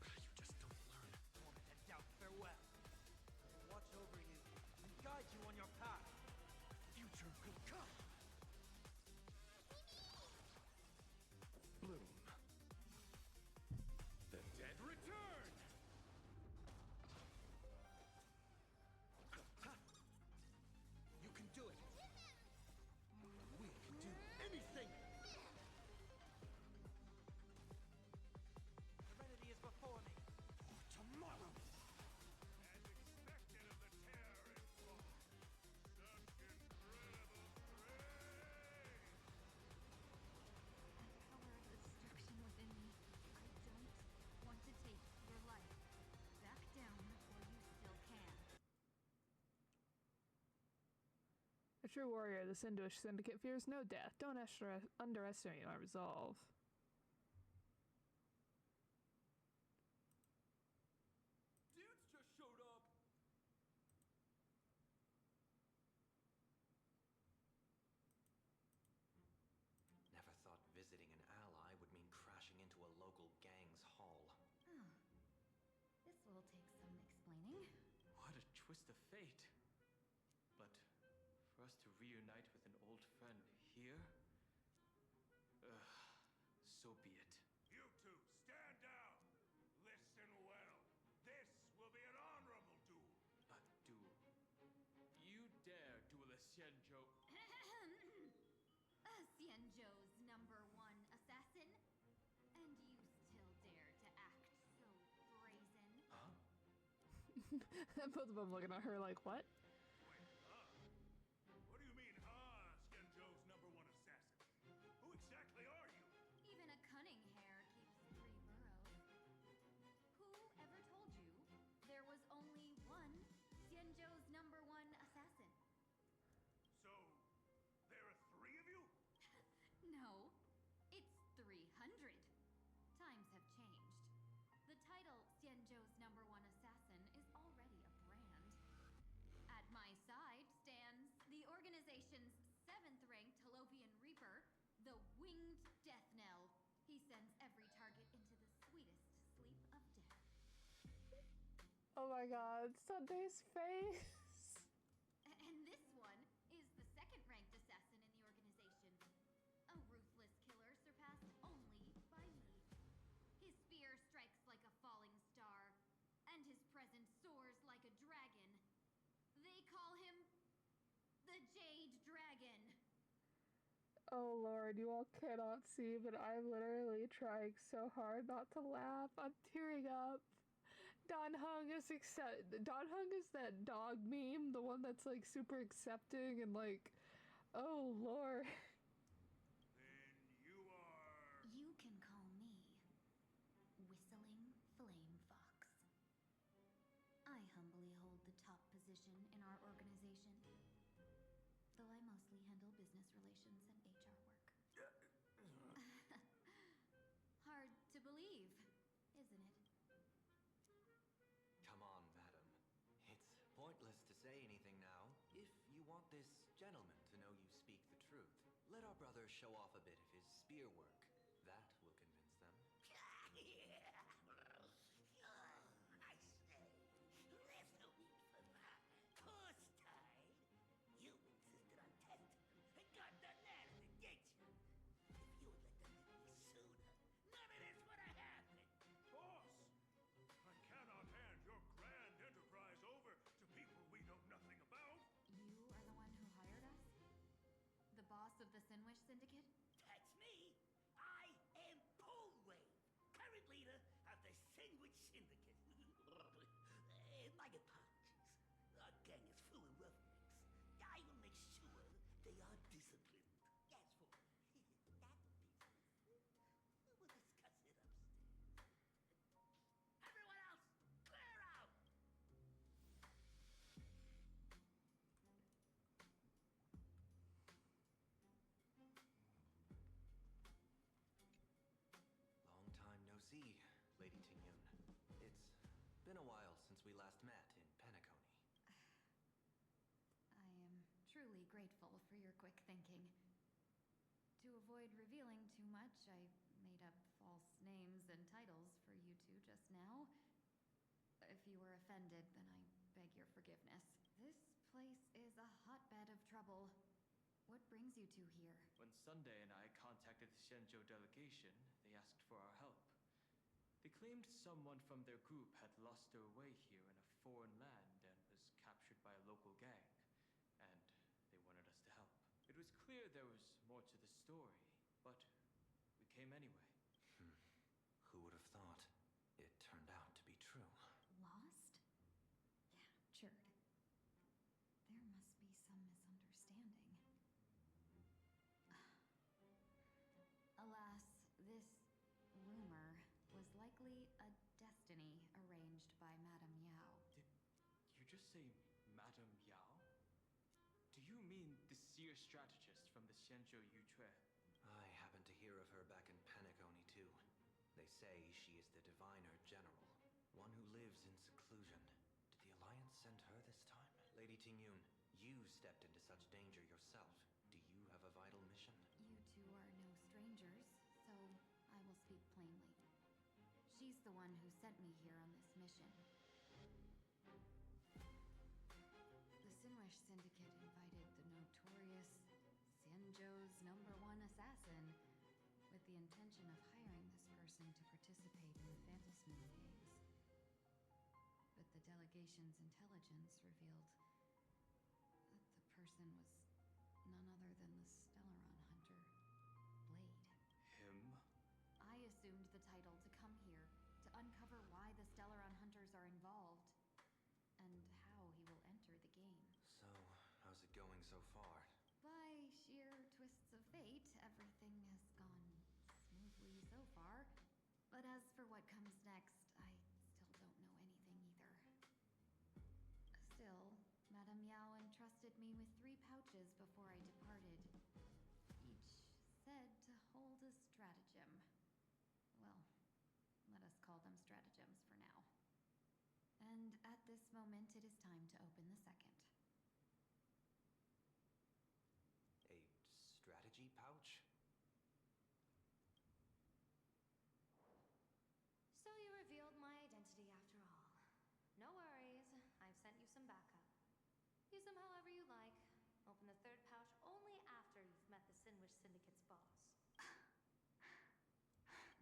You just don't learn. Tormented doubt, farewell. I will watch over you and guide you on your path. Future will come. Bloom. The dead return! You can do it. We can do anything. Serenity is before me. For tomorrow. As expected of the Terranfog. Such incredible strength! That power of destruction within me. I don't want to take your life. Back down, or you still can. A true warrior, the Sinwish Syndicate fears no death. Don't underestimate my resolve. Dudes just showed up! Never thought visiting an ally would mean crashing into a local gang's hall. Oh. This will take some explaining. What a twist of fate. But for us to reunite with an old friend here? So be it. You two, stand down! Listen well. This will be an honorable duel. A duel. You dare duel a Xianzhou. Xianzhou's #1 assassin? And you still dare to act so brazen? Huh? Both of them looking at her like, what? Wait, what do you mean, Xianzhou's #1 assassin? Who exactly are you? Even a cunning hare keeps 3 burrows. Who ever told you there was only one Xianzhou's #1 assassin? So, there are 3 of you? No, it's 300. Times have changed. The title Xianzhou's #1 assassin is already a brand. At my side stands the organization's 7th-ranked Halopian Reaper, the Winged Death Knell. He sends every target into the sweetest sleep of death. Oh my god, Sunday's face! And this one is the 2nd-ranked assassin in the organization. A ruthless killer surpassed only by me. His spear strikes like a falling star, and his presence soars like a dragon. They call him the Jade Dragon. Oh lord, you all cannot see, but I'm literally trying so hard not to laugh. I'm tearing up. Don Hung is that dog meme, the one that's like super accepting and like, oh lord. Then you are... You can call me Whistling Flame Fox. I humbly hold the top position in our organization, though I mostly handle business relations and HR work. Hard to believe, isn't Let our brother show off a bit of his spear work. That will convince them. I say, there's no need for that. Poetentate, you insisted on testing them and got done nasty, didn't you? If you had let them meet me sooner, none of this would have happened. Boss! I cannot hand your grand enterprise over to people we know nothing about. You are the one who hired us? The boss of the Sinwish Syndicate? That's me. I am Polewave, current leader of the Sandwich Syndicate. My apologies. Our gang is full of roughnecks. I will make sure they are disciplined. As for that business, we'll discuss it upstairs. Everyone else, clear out! Long time no see, Lady Tingyun. It's been a while since we last met in Penacony. I am truly grateful for your quick thinking. To avoid revealing too much, I made up false names and titles for you two just now. If you were offended, then I beg your forgiveness. This place is a hotbed of trouble. What brings you two here? When Sunday and I contacted the Shenzhou delegation, they asked for our help. They claimed someone from their group had lost their way here in a foreign land and was captured by a local gang, and they wanted us to help. It was clear there was more to the story, but we came anyway. Who would have thought? It turned out to be true. Lost? Yeah, sure. There must be some misunderstanding. Alas, this rumor was likely a destiny arranged by Madame Yao. Did you just say Madame Yao? Do you mean the seer strategist from the Shenzhou Yutue? I happened to hear of her back in Penacony, too. They say she is the diviner general, one who lives in seclusion. Did the Alliance send her this time? Lady Tingyun, you stepped into such danger yourself. Do you have a vital mission? You two are no strangers, so I will speak plainly. She's the one who sent me here on this mission. The Sinwish Syndicate invited the notorious Xianzhou's #1 assassin with the intention of hiring this person to participate in the Phantasmoon games. But the delegation's intelligence revealed that the person was none other than the Stellaron hunter, Blade. Him? I assumed the title to come here to uncover why the Stellaron hunters are involved and how he will enter the game. So, how's it going so far? By sheer twists of fate, everything has gone smoothly so far. But as for what comes next, I still don't know anything either. Still, Madame Yao entrusted me with 3 pouches before I departed. Each said to hold a stratagem. Well, let us call them stratagems for now. And at this moment, it is time to open the second. A strategy pouch? So you revealed my identity after all. No worries, I've sent you some backup. Use them however you like. Open the third pouch only after you've met the Sinwish Syndicate's boss.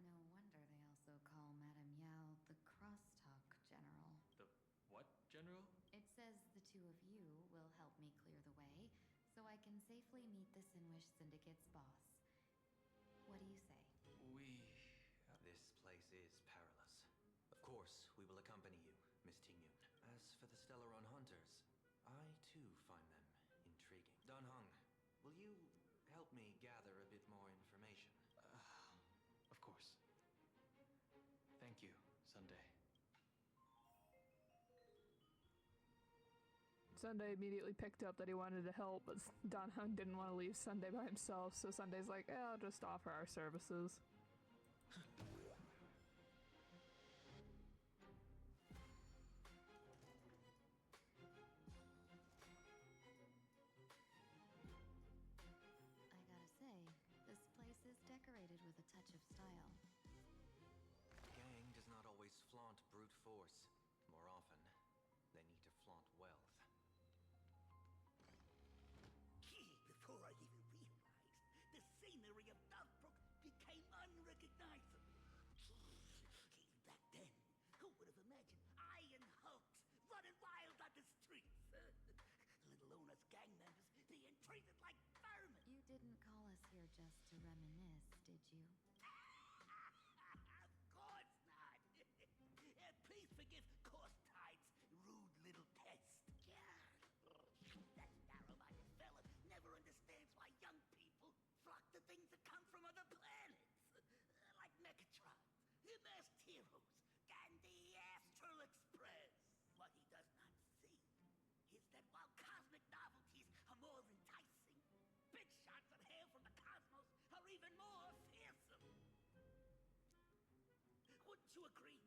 No wonder they also call Madame Yao the Crosstalk General. The what, General? It says the two of you will help me clear the way, so I can safely meet the Sinwish Syndicate's boss. What do you say? This place is perilous. Of course, we will accompany you, Miss Tingyun. As for the Stellaron hunters, I too find them intriguing. Dan Heng, will you help me gather a bit more information? Of course. Thank you, Sunday. Sunday immediately picked up that he wanted to help, but Dan Heng didn't want to leave Sunday by himself, so Sunday's like, I'll just offer our services. I gotta say, just to reminisce, did you? Of course not. Please forgive Poetentate's rude little test. That narrow-minded fella never understands why young people flock to things that come from other planets. Like Megatron, the masked heroes, and the Astral Express. What he does not see is that while cosmic novelties are more enticing, big shots that hail from the cosmos are even more fearsome. Wouldn't you agree?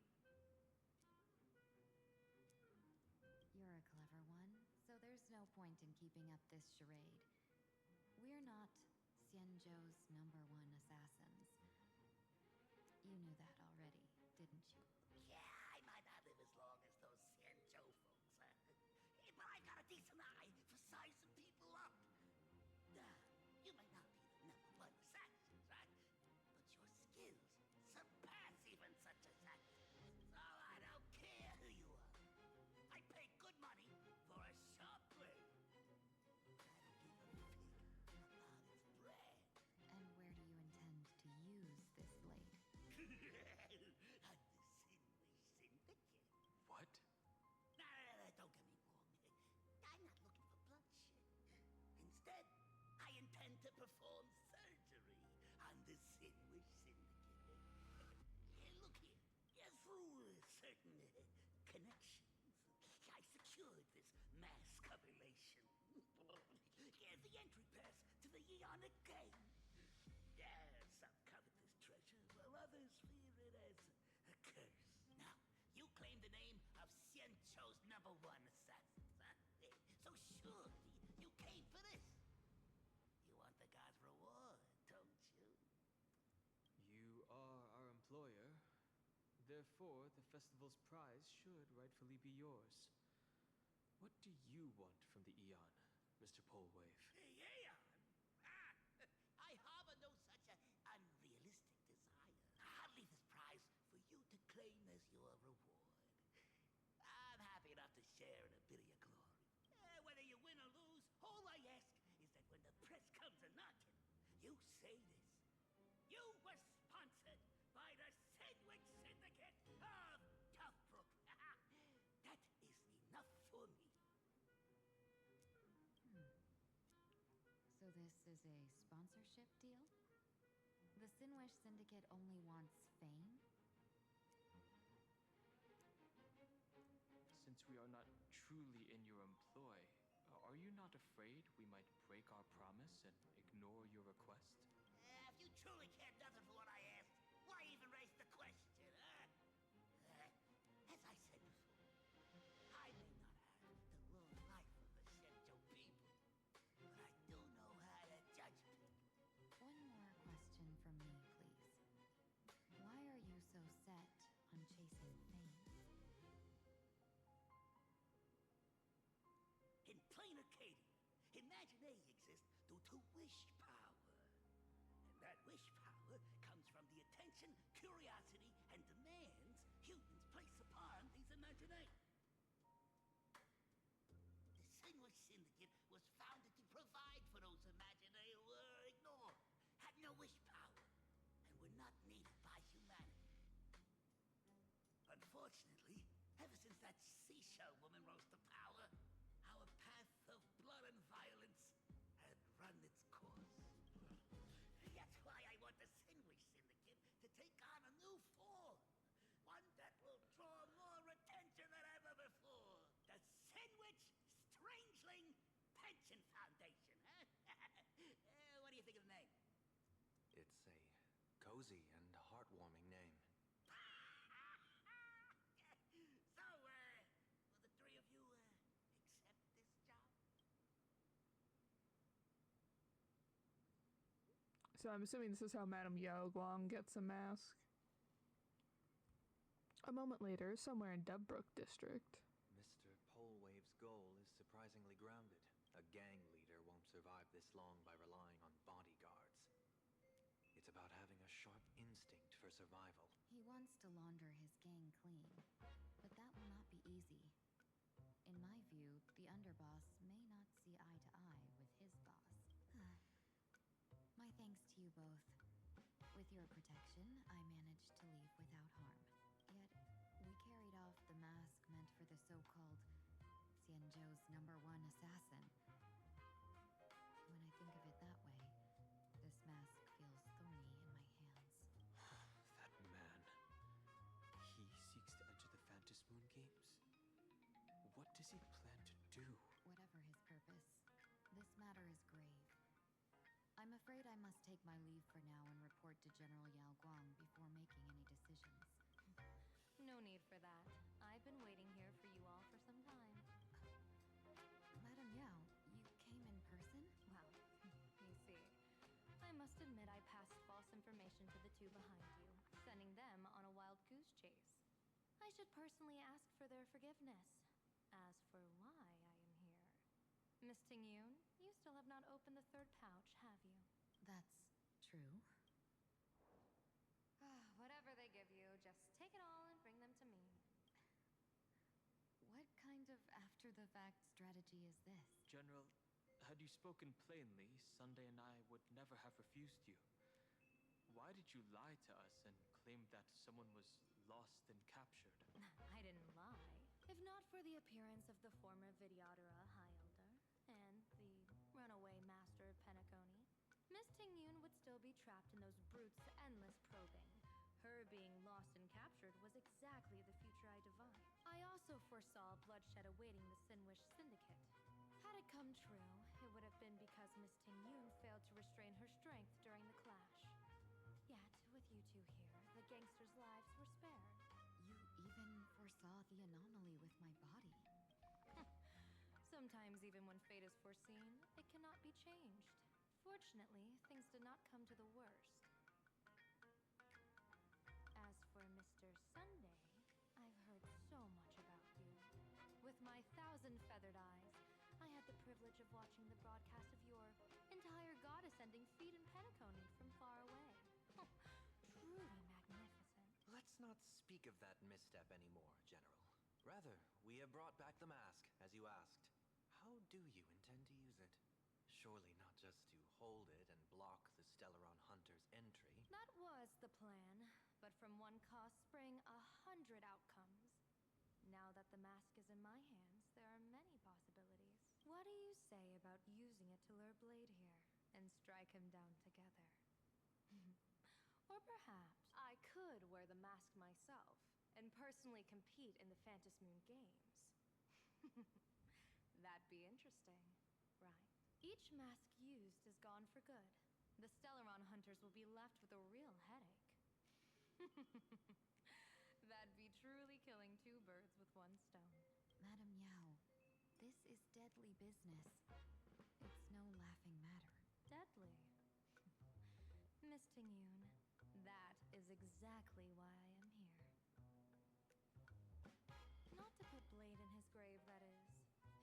You're a clever one, so there's no point in keeping up this charade. We're not Xianzhou's #1 assassins. You knew that already, didn't you? Yeah, I might not live as long as those Xianzhou folks, but I got a decent eye for sizing people up. You may not be the #1 assassin, right? But your skills surpass even such assassins. So I don't care who you are. I pay good money for a sharp blade. I don't give a fig about its brand. And where do you intend to use this blade? On the Sinway Syndicate. What? No, don't get me wrong. I'm not looking for bloodshed. Instead, I intend to perform surgery on the Sinway Syndicate. Look here. Through certain connections, I secured this mass correlation. The entry pass to the Eonic Game. Some covet this treasure, while others fear it as a curse. Now, you claim the name of Xianzhou's #1 assassins, huh? So surely you came for this. You want the god's reward, don't you? You are our employer. Therefore, the festival's prize should rightfully be yours. What do you want from the Eon, Mr. Polwave? Aeon! I harbor no such unrealistic desire. I'll leave this prize for you to claim as your reward. I'm happy enough to share in a bit of your glory. Whether you win or lose, all I ask is that when the press comes a-knocking, you say this. You were sponsored by the Sandwich Syndicate of Toughbrook. That is enough for me. So this is a sponsorship deal? The Sinwish Syndicate only wants fame? Since we are not truly in your employ, are you not afraid we might break our promise and ignore your request? If you truly cared nothing for what I asked, why even raise the question, huh? As I said before, I may not have the long life of the Xianzhou people, but I do know how to judge people. One more question from me, please. Why are you so set on chasing fame? In plain Arcadia, Imaginary exists due to wish power. And that wish power comes from the attention, curiosity, and demands humans place upon these Imaginary. The Sinwish Syndicate was founded to provide for those Imaginary who were ignored, had no wish power, and were not needed by humanity. Unfortunately, ever since that seashell woman rose to power, our path of blood and violence had run its course. That's why I want the Sinwish Syndicate to take on a new form. One that will draw more attention than ever before. The Sinwich Strangeling Pension Foundation, huh? What do you think of the name? It's a cozy and heartwarming name. So, will the three of you, accept this job? So I'm assuming this is how Madame Yao Guang gets a mask. A moment later, somewhere in Dubbrook District. Mr. Polwave's goal is surprisingly grounded. A gang leader won't survive this long by relying on bodyguards. It's about having a sharp instinct for survival. He wants to launder his gang clean, but that will not be easy. In my view, the underboss may not see eye to eye with his boss. My thanks to you you both. With your protection, I managed to leave without harm. Yet, we carried off the mask meant for the so-called Xianzhou's #1 assassin. When I think of it that way, this mask feels thorny in my hands. That man. He seeks to enter the Phantom Moon Games? What does he plan to do? Whatever his purpose, this matter is grave. I'm afraid I must take my leave for now and report to General Yao Guang before making any decisions. No need for that. I've been waiting here for you all for some time. Madam Yao, you came in person? Well, you see, I must admit I passed false information to the two behind you, sending them on a wild goose chase. I should personally ask for their forgiveness. As for why I am here, Miss Tingyun, you still have not opened the third pouch, have you? That's true. Whatever they give you, just take it all and bring them to me. What kind of after-the-fact strategy is this? General, had you spoken plainly, Sunday and I would never have refused you. Why did you lie to us and claim that someone was lost and captured? I didn't lie. If not for the appearance of the former Vidyadhara High Elder and the runaway master of Penacony, Miss Tingyun would still be trapped in those brutes' endless probing. Her being lost and captured was exactly the future I divined. I also foresaw bloodshed awaiting the Sinwish Syndicate. Had it come true, it would have been because Miss Tingyun failed to restrain her strength during the clash. Yet, with you two here, the gangsters' lives were spared. You even foresaw the anomaly with my body. Sometimes, even when fate is foreseen, it cannot be changed. Fortunately, things did not come to the worst. As for Mr. Sunday, I've heard so much about you. With my 1,000 feathered eyes, I had the privilege of watching the broadcast of your entire god-ascending feat in Penacony from far away. Truly magnificent. Let's not speak of that misstep anymore, General. Rather, we have brought back the mask, as you asked. How do you intend to use it? Surely not just to hold it and block the Stellaron Hunter's entry. That was the plan, but from one cause spring 100 outcomes. Now that the mask is in my hands, there are many possibilities. What do you say about using it to lure Blade here and strike him down together? Or perhaps I could wear the mask myself and personally compete in the Phantom Moon Games. That'd be interesting, right? Each mask used is gone for good. The Stellaron hunters will be left with a real headache. That'd be truly killing two birds with one stone. Madam Yao, this is deadly business. It's no laughing matter. Deadly. Miss Tingyun, that is exactly why I am here. Not to put Blade in his grave, that is.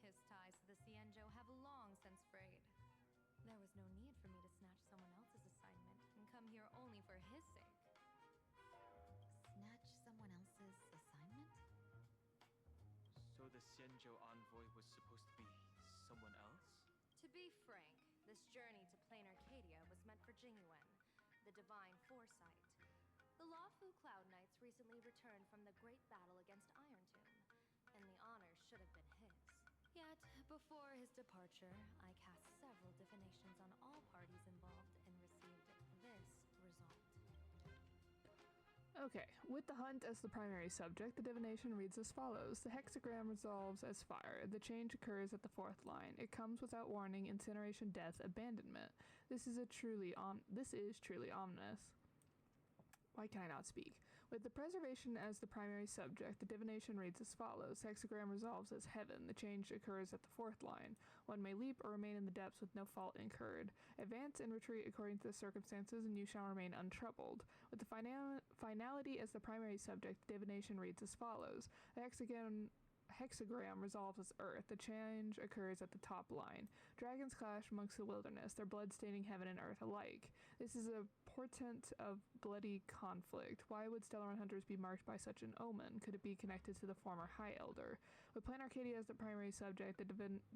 His ties to the Xianzhou have long since frayed. There was no need for me to snatch someone else's assignment and come here only for his sake. Snatch someone else's assignment? So the Xianzhou envoy was supposed to be someone else? To be frank, this journey to Plain Arcadia was meant for Jingyuan, the divine foresight. The Lawfu Cloud Knights recently returned from the great battle against Iron Tomb, and the honors should have been his. Yet, before his departure, I cast several divinations on all parties involved and received this result. Okay, with the hunt as the primary subject, the divination reads as follows. The hexagram resolves as fire. The change occurs at the fourth line. It comes without warning, incineration, death, abandonment. This is truly ominous. Why can I not speak? With the preservation as the primary subject, the divination reads as follows. Hexagram resolves as heaven. The change occurs at the fourth line. One may leap or remain in the depths with no fault incurred. Advance and retreat according to the circumstances, and you shall remain untroubled. With the finality as the primary subject, the divination reads as follows. The hexagram resolves as earth. The change occurs at the top line. Dragons clash amongst the wilderness, their blood staining heaven and earth alike. This is a portent of bloody conflict. Why would Stellaron hunters be marked by such an omen? Could it be connected to the former High Elder? With Planet Arcadia as the primary subject, the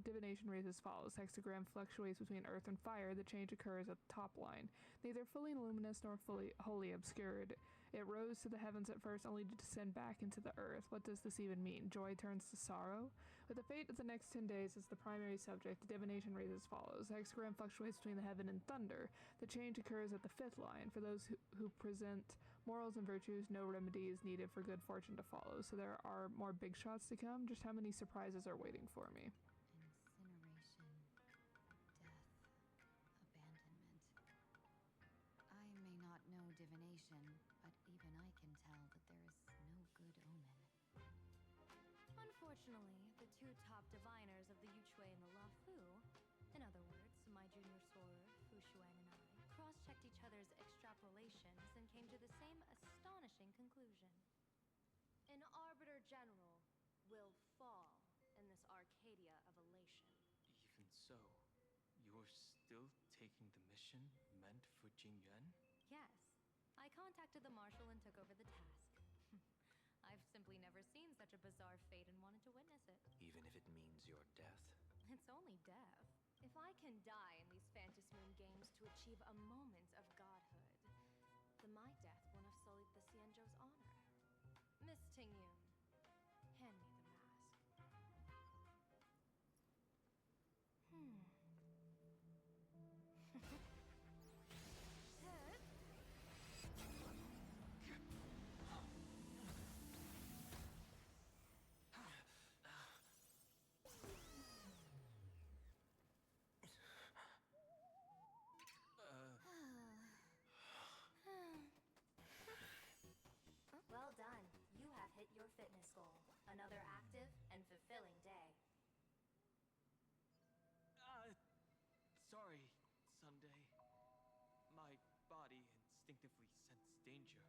divination reads as follows. Hexagram fluctuates between earth and fire. The change occurs at the top line. Neither fully luminous nor fully wholly obscured. It rose to the heavens at first, only to descend back into the earth. What does this even mean? Joy turns to sorrow? With the fate of the next 10 days as the primary subject, the divination reads as follows. Hexagram fluctuates between the heaven and thunder. The change occurs at the fifth line. For those who present morals and virtues, no remedy is needed for good fortune to follow. So there are more big shots to come. Just how many surprises are waiting for me? Incineration, death, abandonment. I may not know divination, but even I can tell that there is no good omen. Unfortunately, the two top diviners of the Yuchui and the Lafu, in other words, my junior soror, Fu Xuan, and I, cross-checked each other's extrapolations and came to the same astonishing conclusion. An Arbiter General will fall in this Arcadia of elation. Even so, you're still taking the mission meant for Jingyuan? Yes, I contacted the Marshal and took over the task. I've simply never seen such a bizarre fate and wanted to witness it. Even if it means your death? It's only death. If I can die in these Phantasmoon games to achieve a moment of godhood, then my death won't have sullied the Xianzhou's honor. Miss Tingyun, hand me the mask. Well done. You have hit your fitness goal. Another active and fulfilling day. Sorry, Sunday. My body instinctively sensed danger.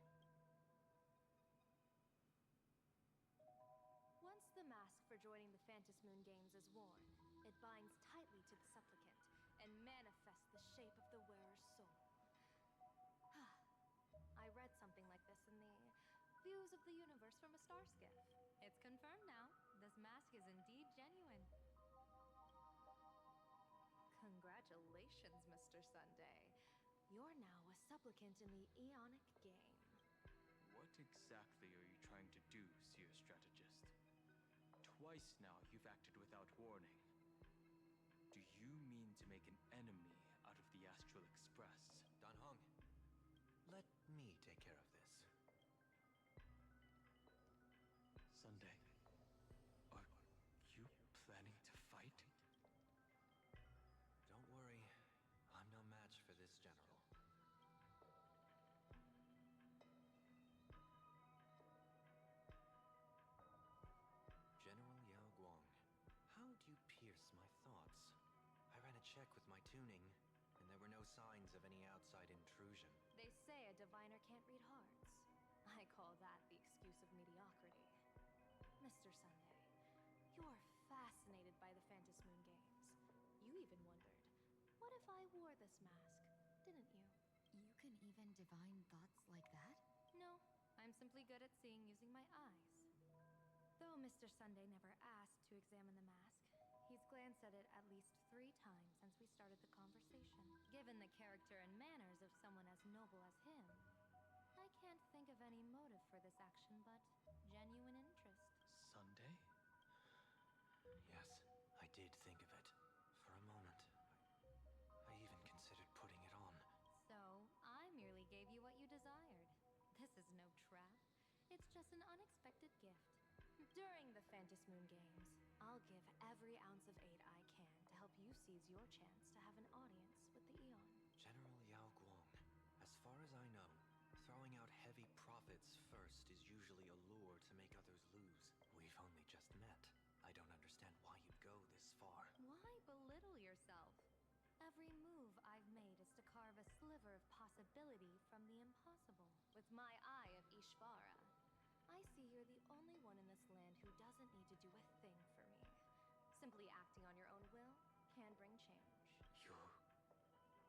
Once the mask for joining the Phantasmoon games is worn, it binds tightly to the supplicant and manifests the shape of the wearer's soul. I read something like this in the Views of the Universe from a Star Skiff. It's confirmed now. This mask is indeed genuine. Congratulations, Mr. Sunday. You're now a supplicant in the Aeonic game. What exactly are you trying to do, Seer Strategist? Twice now you've acted without warning. Do you mean to make an enemy out of the Astral Express? Dan Heng, let me take care of this. Sunday, are you planning to fight? Don't worry, I'm no match for this general. General Yao Guang, how do you pierce my thoughts? I ran a check with my tuning, and there were no signs of any outside intrusion. They say a diviner can't read hearts. I call that the excuse of mediocrity. Mr. Sunday, you're fascinated by the Phantasmoon games. You even wondered, what if I wore this mask, didn't you? You can even divine thoughts like that? No, I'm simply good at seeing using my eyes. Though Mr. Sunday never asked to examine the mask, he's glanced at it at least 3 times since we started the conversation. Given the character and manners of someone as noble as him, I can't think of any motive for this action but genuine interest. Sunday? Yes, I did think of it. For a moment, I even considered putting it on. So, I merely gave you what you desired. This is no trap. It's just an unexpected gift. During the Phantasmoon games, I'll give every ounce of aid I can to help you seize your chance to have an audience with the Eon. General Yao Guang, as far as I know, throwing out heavy profits first is usually a lure to make others lose. We've only just met. I don't understand why you'd go this far. Why belittle yourself? Every move I've made is to carve a sliver of possibility from the impossible. With my eye of Ishvara, I see you're the only one in this land who doesn't need to do a thing for me. Simply acting on your own will can bring change. Your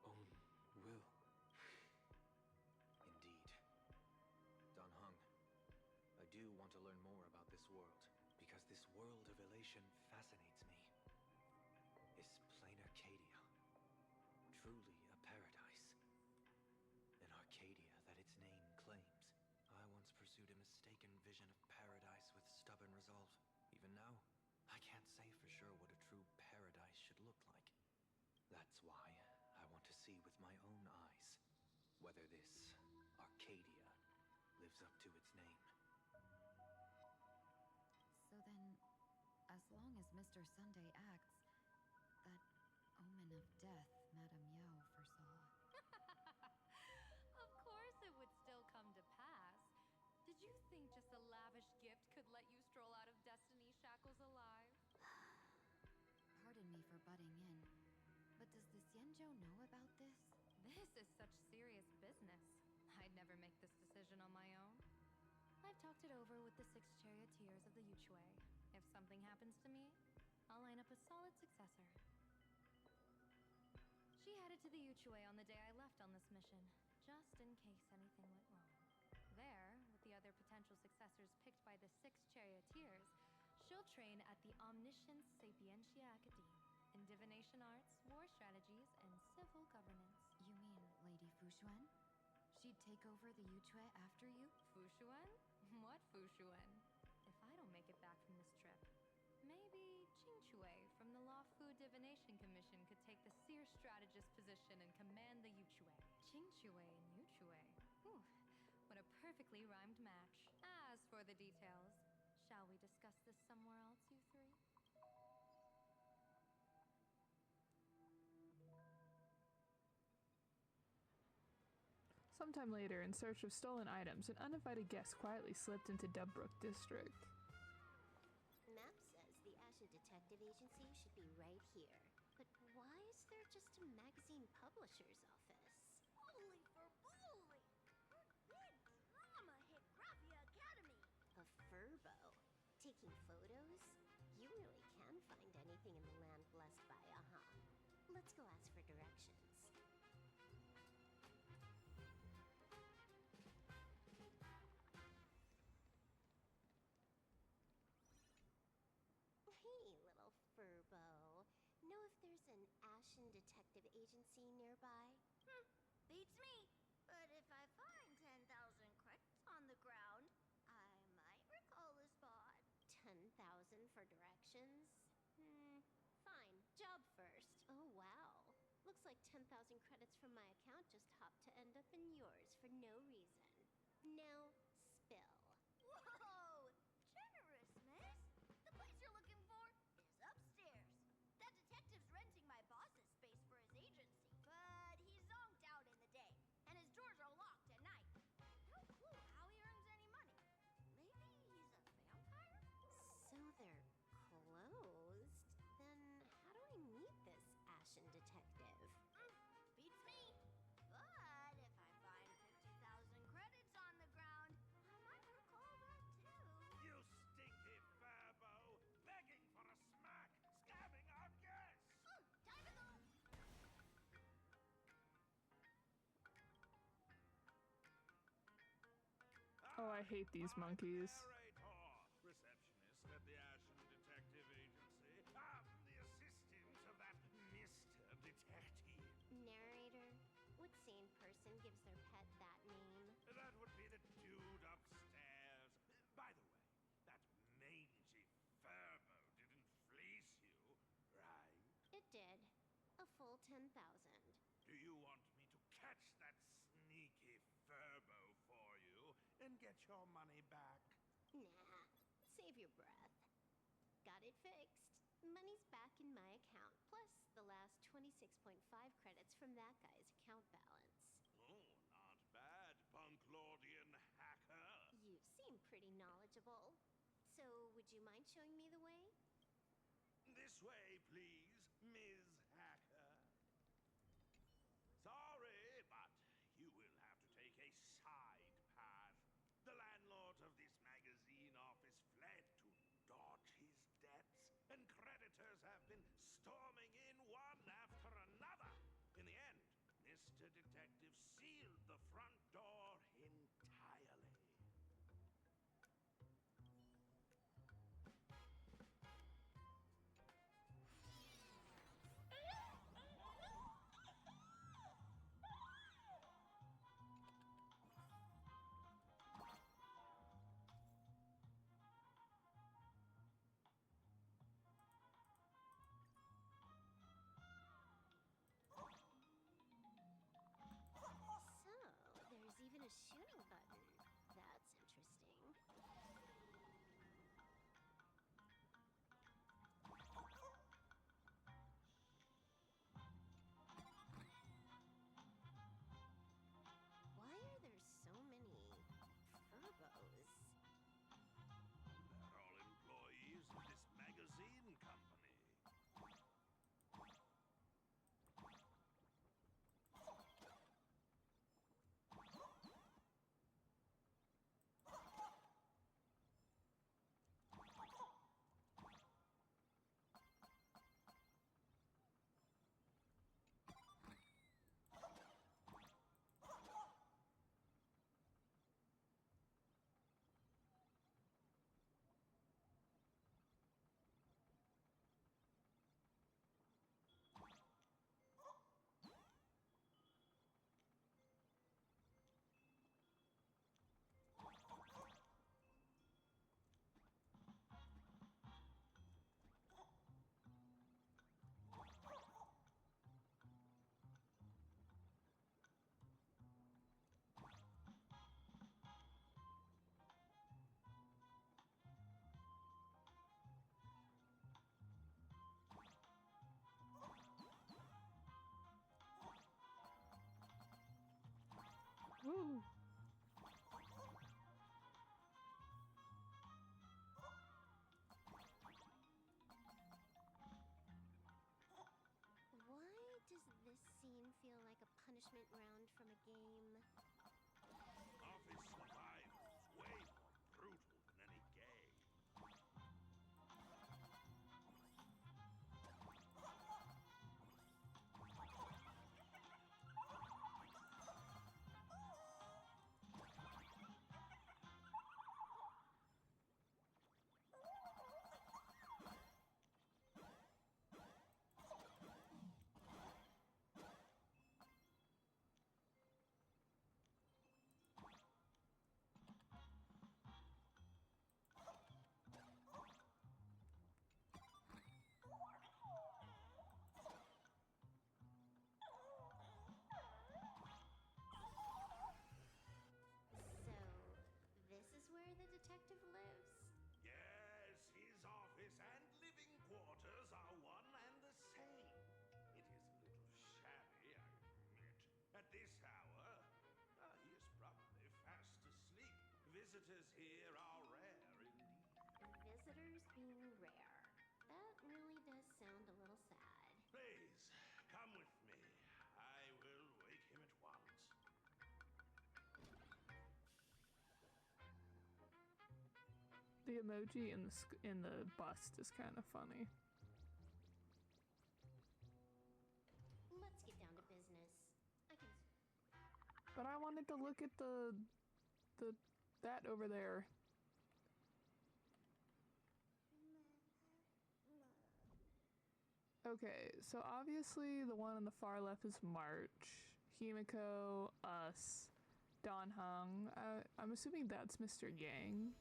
own will? world, because this world of elation fascinates me. Is plain Arcadia truly a paradise? An Arcadia that its name claims. I once pursued a mistaken vision of paradise with stubborn resolve. Even now, I can't say for sure what a true paradise should look like. That's why I want to see with my own eyes whether this Arcadia lives up to its name. So then, as long as Mr. Sunday acts, that omen of death Madame Yao foresaw. Of course it would still come to pass. Did you think just a lavish gift could let you stroll out of Destiny's shackles alive? Pardon me for butting in, but does the Xianzhou know about this? This is such serious business. I'd never make this decision on my own. I've talked it over with the 6 charioteers of the Yuchue. If something happens to me, I'll line up a solid successor. She headed to the Yuchue on the day I left on this mission, just in case anything went wrong. There, with the other potential successors picked by the 6 charioteers, she'll train at the Omniscience Sapientia Academe in divination arts, war strategies, and civil governance. You mean Lady Fushuan? She'd take over the Yuchue after you? Fushuan? What Fushuan? If I don't make it back from this trip, maybe Qingchue from the Luofu Divination Commission could take the seer strategist position and command the Yuchue. Qingchue and Yuchue. Ooh, what a perfectly rhymed match. As for the details, shall we discuss this somewhere else, you three? Sometime later, in search of stolen items, an uninvited guest quietly slipped into Dubbrook District. Map says the Ashen Detective Agency should be right here. But why is there just a magazine publisher's office? Holy for bowling! Big drama hit Graphia Academy! A furbo? Taking photos? You really can find anything in the land blessed by a huh? Let's go ask for directions. Hey, little furbo. Know if there's an Ashen Detective Agency nearby? Beats me. But if I find 10,000 credits on the ground, I might recall a spot. 10,000 for directions? Fine. Job first. Oh, wow. Looks like 10,000 credits from my account just hopped to end up in yours for no reason. Now, spill. Whoa! Generous, miss. The place you're looking for is upstairs. That detective's renting my boss's space for his agency, but he's zonked out in the day, and his doors are locked at night. No clue how he earns any money. Maybe he's a vampire? So they're closed? Then how do I meet this Ashen Detective? Beats me. But if I find 50,000 credits on the ground, I might recall that too. You stinky furbo! Begging for a smack! Scamming our guests! Time to go! Oh, I hate these monkeys. Narrator, receptionist at the Ashen Detective Agency. I'm the assistant of that Mr. Detective. Narrator? What sane person gives their pet that name? That would be the dude upstairs. By the way, that mangy furbo didn't fleece you, right? It did. A full 10,000. Do you want me to catch that sneaky furbo for you and get your money back? Nah. Save your breath. Got it fixed. Money's back in my account, plus the last 26.5 credits from that guy's account balance. Oh, not bad, Punklordian hacker. You seem pretty knowledgeable. So, would you mind showing me the way? This way, please, Ms. Hacker. Sorry, but you will have to take a side path. The landlord of this magazine office fled to dodge his debts, and creditors have been storming in one after another. In the end, Mr. Detective sealed the front door entirely. feel like a punishment round from a game. Office survival is way more brutal than any game. So, this is where the detective lives? Yes, his office and living quarters are one and the same. It is a little shabby, I admit. At this hour, he is probably fast asleep. Visitors here are rare indeed. Visitors being rare. That really does sound a little sad. Please, come with me. I will wake him at once. The emoji in the bust is kind of funny. Let's get down to business. I can. But I wanted to look at that over there. Okay, so obviously the one on the far left is March, Himiko, us, Don Hung. I'm assuming that's Mr. Yang.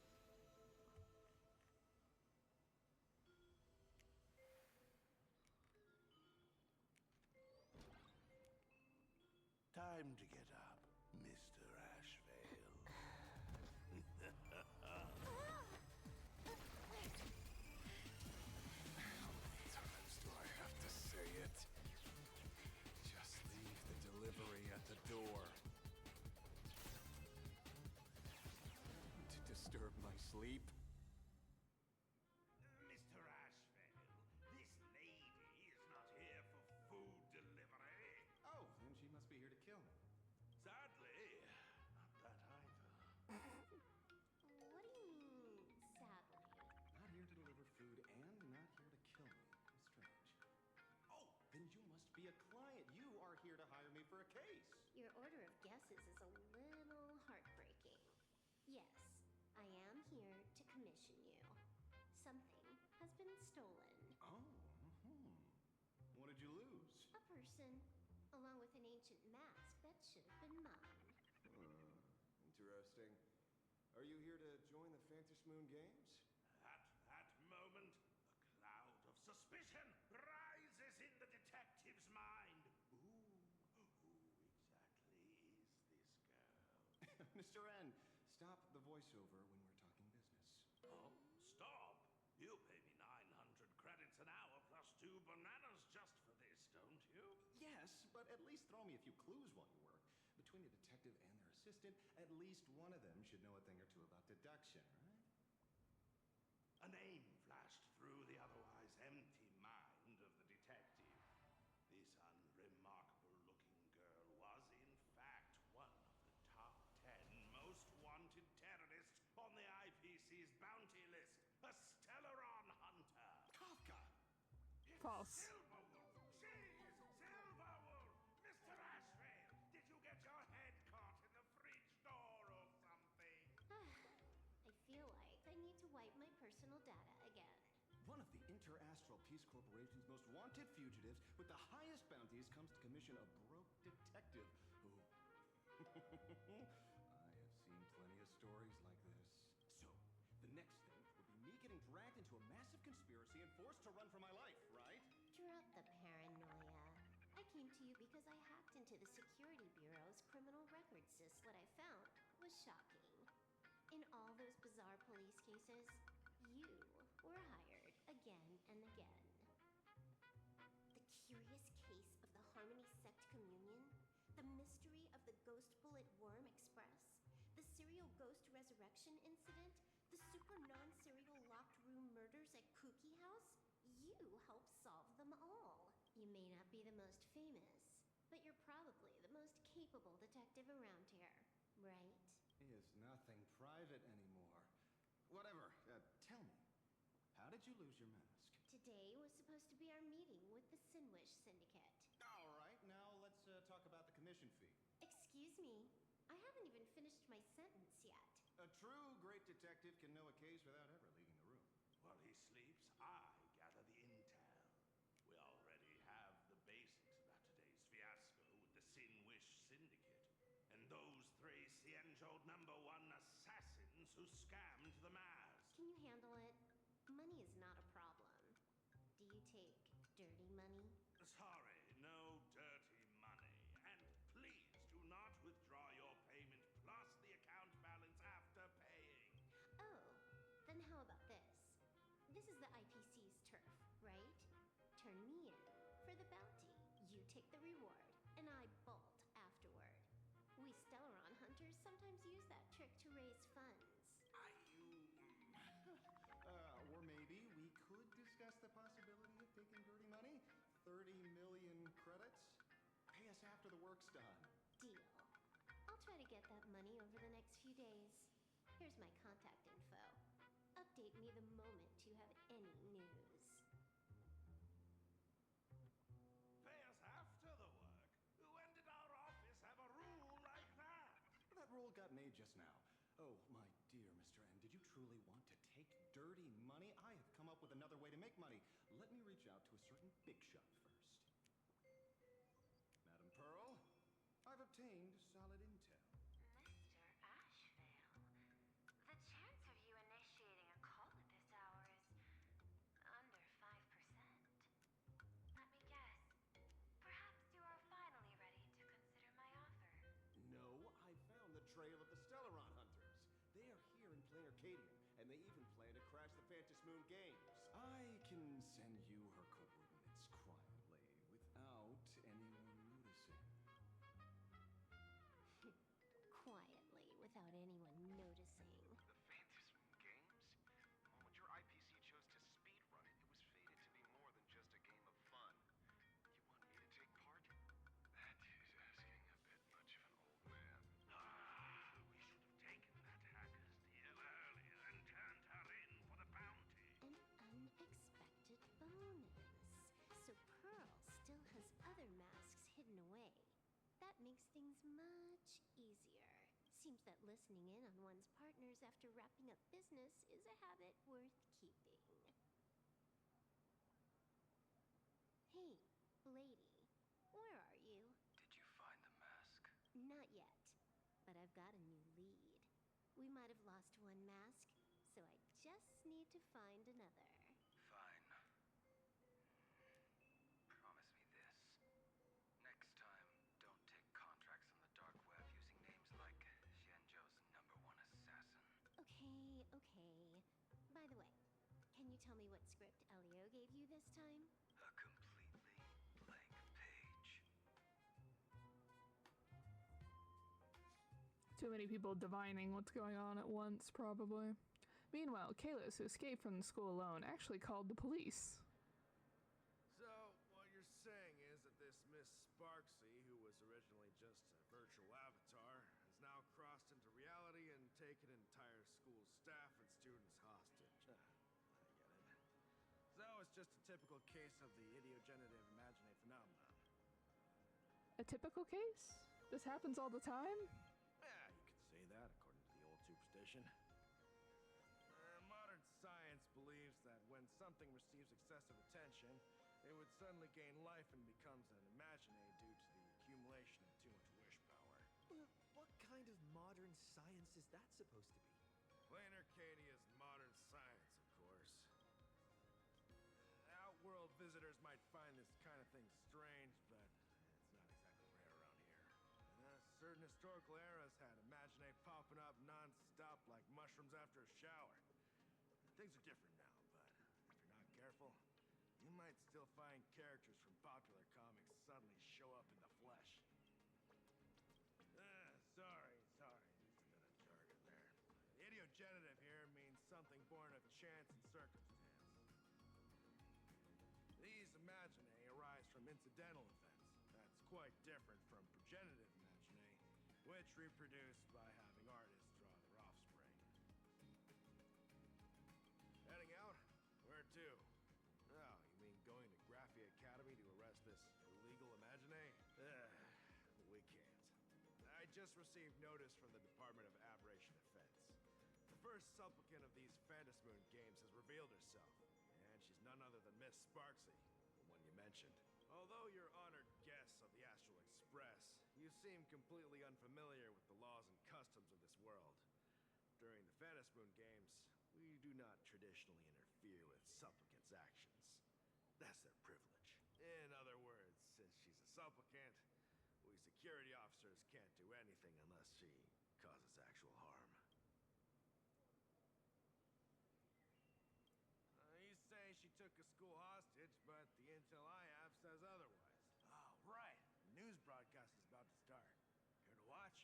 Time to get up, Mr. Ashvale. Times do I have to say it? Just leave the delivery at the door. To disturb my sleep? Mr. Ashvale, this lady is not here for food delivery. Oh, then she must be here to kill me. Sadly, not that either. What do you mean, sadly? Not here to deliver food and not here to kill me. Strange. Oh, then you must be a client. You are here to hire me for a case. Your order of guesses is a little heartbreaking. Yes, I am here to commission you. Something has been stolen. Oh, what did you lose? A person, along with an ancient mask that should have been mine. Interesting. Are you here to join the Fantasy Moon Games? At that moment, a cloud of suspicion rises in the detective's mind. Who exactly is this girl? Mr. N, stop the voiceover when we're talking business. Oh, stop! You pay me 900 credits an hour plus 2 bananas just for this, don't you? Yes, but at least throw me a few clues while you work. Between the detective and their assistant, at least one of them should know a thing or two about deduction, right? A name flashed through the otherwise empty mind of the detective. This unremarkable-looking girl was, in fact, one of the top 10 most wanted terrorists on the IPC's bounty list. A Stellaron hunter. Kafka! It's False. Silverwood! She is Silverwood! Mr. Ashvale, did you get your head caught in the fridge door or something? I feel like I need to wipe my personal data again. One of the Interastral Peace Corporation's most wanted fugitives with the highest bounties comes to commission a broke detective who... I have seen plenty of stories like this. So, the next thing would be me getting dragged into a massive conspiracy and forced to run for my life, right? Drop the paranoia. I came to you because I hacked into the Security Bureau's criminal records list. What I found was shocking. In all those bizarre police cases, you were hired again and again. The curious case of the Harmony Sect Communion, the mystery of the Ghost Bullet Worm Express, the serial ghost resurrection incident, the super non-serial locked room murders at Kooky House. You helped solve them all. You may not be the most famous, But you're probably the most capable detective around here, right? Is nothing private anymore. Whatever. Tell me, how did you lose your mask? Today was supposed to be our meeting with the Sinwish Syndicate. All right, now let's talk about the commission fee. Excuse me, I haven't even finished my sentence yet. A true great detective can know a case without ever leaving the room. While he sleeps, I gather the intel. We already have the basics about today's fiasco with the Sinwish Syndicate and those three Cienjo #1 assassins who scammed the mask. Can you handle it? Money is not a problem. Do you take dirty money? Sorry, no dirty money. And please do not withdraw your payment plus the account balance after paying. Oh, then how about this? This is the IPC's turf, right? Turn me in for the bounty. You take the reward, and I bolt afterward. We Stellaron hunters sometimes use that trick to raise funds. Or maybe we could discuss the possibility of taking dirty money. 30 million credits? Pay us after the work's done. Deal. I'll try to get that money over the next few days. Here's my contact info. Update me the moment you have any news. Pay us after the work? When did our office have a rule like that? That rule got made just now. Oh, my dear Mr. N, did you truly want to take dirty money? I have come up with another way to make money. Let me reach out to a certain big shot first. Madam Pearl, I've obtained solid intel. Mr. Ashvale, the chance of you initiating a call at this hour is under 5%. Let me guess. Perhaps you are finally ready to consider my offer. No, I found the trail of the Stellaron hunters. They are here in plain Arcadium, and they even plan to crash the Phantom Moon games. I can send you her coordinates quietly, without anyone noticing. Quietly, without anyone noticing. The Phantom Moon games? Well, when your IPC chose to speedrun it, it was fated to be more than just a game of fun. You want me to take part? That is asking a bit much of an old man. We should have taken that hacker's deal earlier and turned her in for the bounty. An unexpected bonus. So Pearl still has other masks hidden away. That makes things much easier. Seems that listening in on one's partners after wrapping up business is a habit worth keeping. Hey, lady, where are you? Did you find the mask? Not yet, but I've got a new lead. We might have lost one mask, so I just need to find another. Fine. Promise me this. Next time, don't take contracts on the dark web using names like Xianzhou's #1 assassin. Okay. By the way, can you tell me what script Elio gave you this time? A completely blank page. Too many people divining what's going on at once, probably. Meanwhile, Kalis, who escaped from the school alone, actually called the police. So, what you're saying is that this Miss Sparksy, who was originally just a virtual avatar, has now crossed into reality and taken entire school staff and students hostage. I get it. So it's just a typical case of the idiogenerative imaginary phenomenon. A typical case? This happens all the time? Yeah, you could say that according to the old superstition. Modern science believes that when something receives excessive attention, it would suddenly gain life and becomes an imaginary due to the accumulation of too much wish power. What kind of modern science is that supposed to be? Plain Arcadia's modern science, of course. Outworld visitors might find this kind of thing strange, but it's not exactly rare around here. Certain historical eras had imaginary popping up non-stop like mushrooms after a shower. Things are different now, but if you're not careful, you might still find characters from popular comics suddenly show up in the flesh. Sorry, used a bit of jargon there. Idiogenitive here means something born of chance and circumstance. These imaginae arise from incidental events. That's quite different from progenitive imaginae, which reproduce by having artists draw their offspring. Heading out? Where to? Oh, you mean going to Graphia Academy to arrest this illegal imaginae? We can't. I just received notice from the Department of Aberration Defense. The first supplicant of these Phantasmoon games has revealed herself, and she's none other than Miss Sparksy, the one you mentioned. Although you're honored guests of the Astral Express, you seem completely unfamiliar with the laws and customs of this world. During the Phantasmoon games, we do not traditionally interfere with supplicants' actions. That's their privilege. In other words, since she's a supplicant, we security officers can't do anything unless she causes actual harm. You say she took a school hostage, but the intel I have says otherwise. Oh, right. The news broadcast is about to start. Care to watch?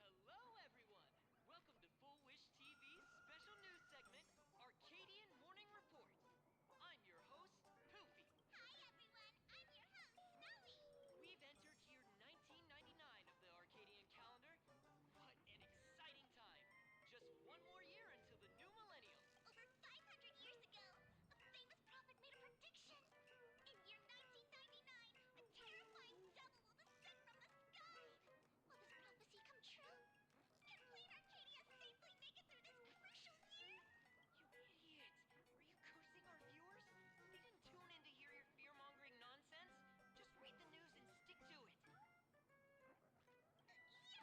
Hello, everyone. Welcome to Full Wish TV's special news segment, Arcadian Morning Report. I'm your host, Poofy. Hi, everyone. I'm your host, Snowy. We've entered year 1999 of the Arcadian calendar. What an exciting time. Just one more year until the new millennium. Over 500 years ago, a famous prophet made a prediction. In year 1999, a terrifying devil will descend from the sky. Will this prophecy come true? Can Plain Arcadia safely make it through this crucial year? You idiot! Are you cursing our viewers? They didn't tune in to hear your fear-mongering nonsense. Just read the news and stick to it. Yes!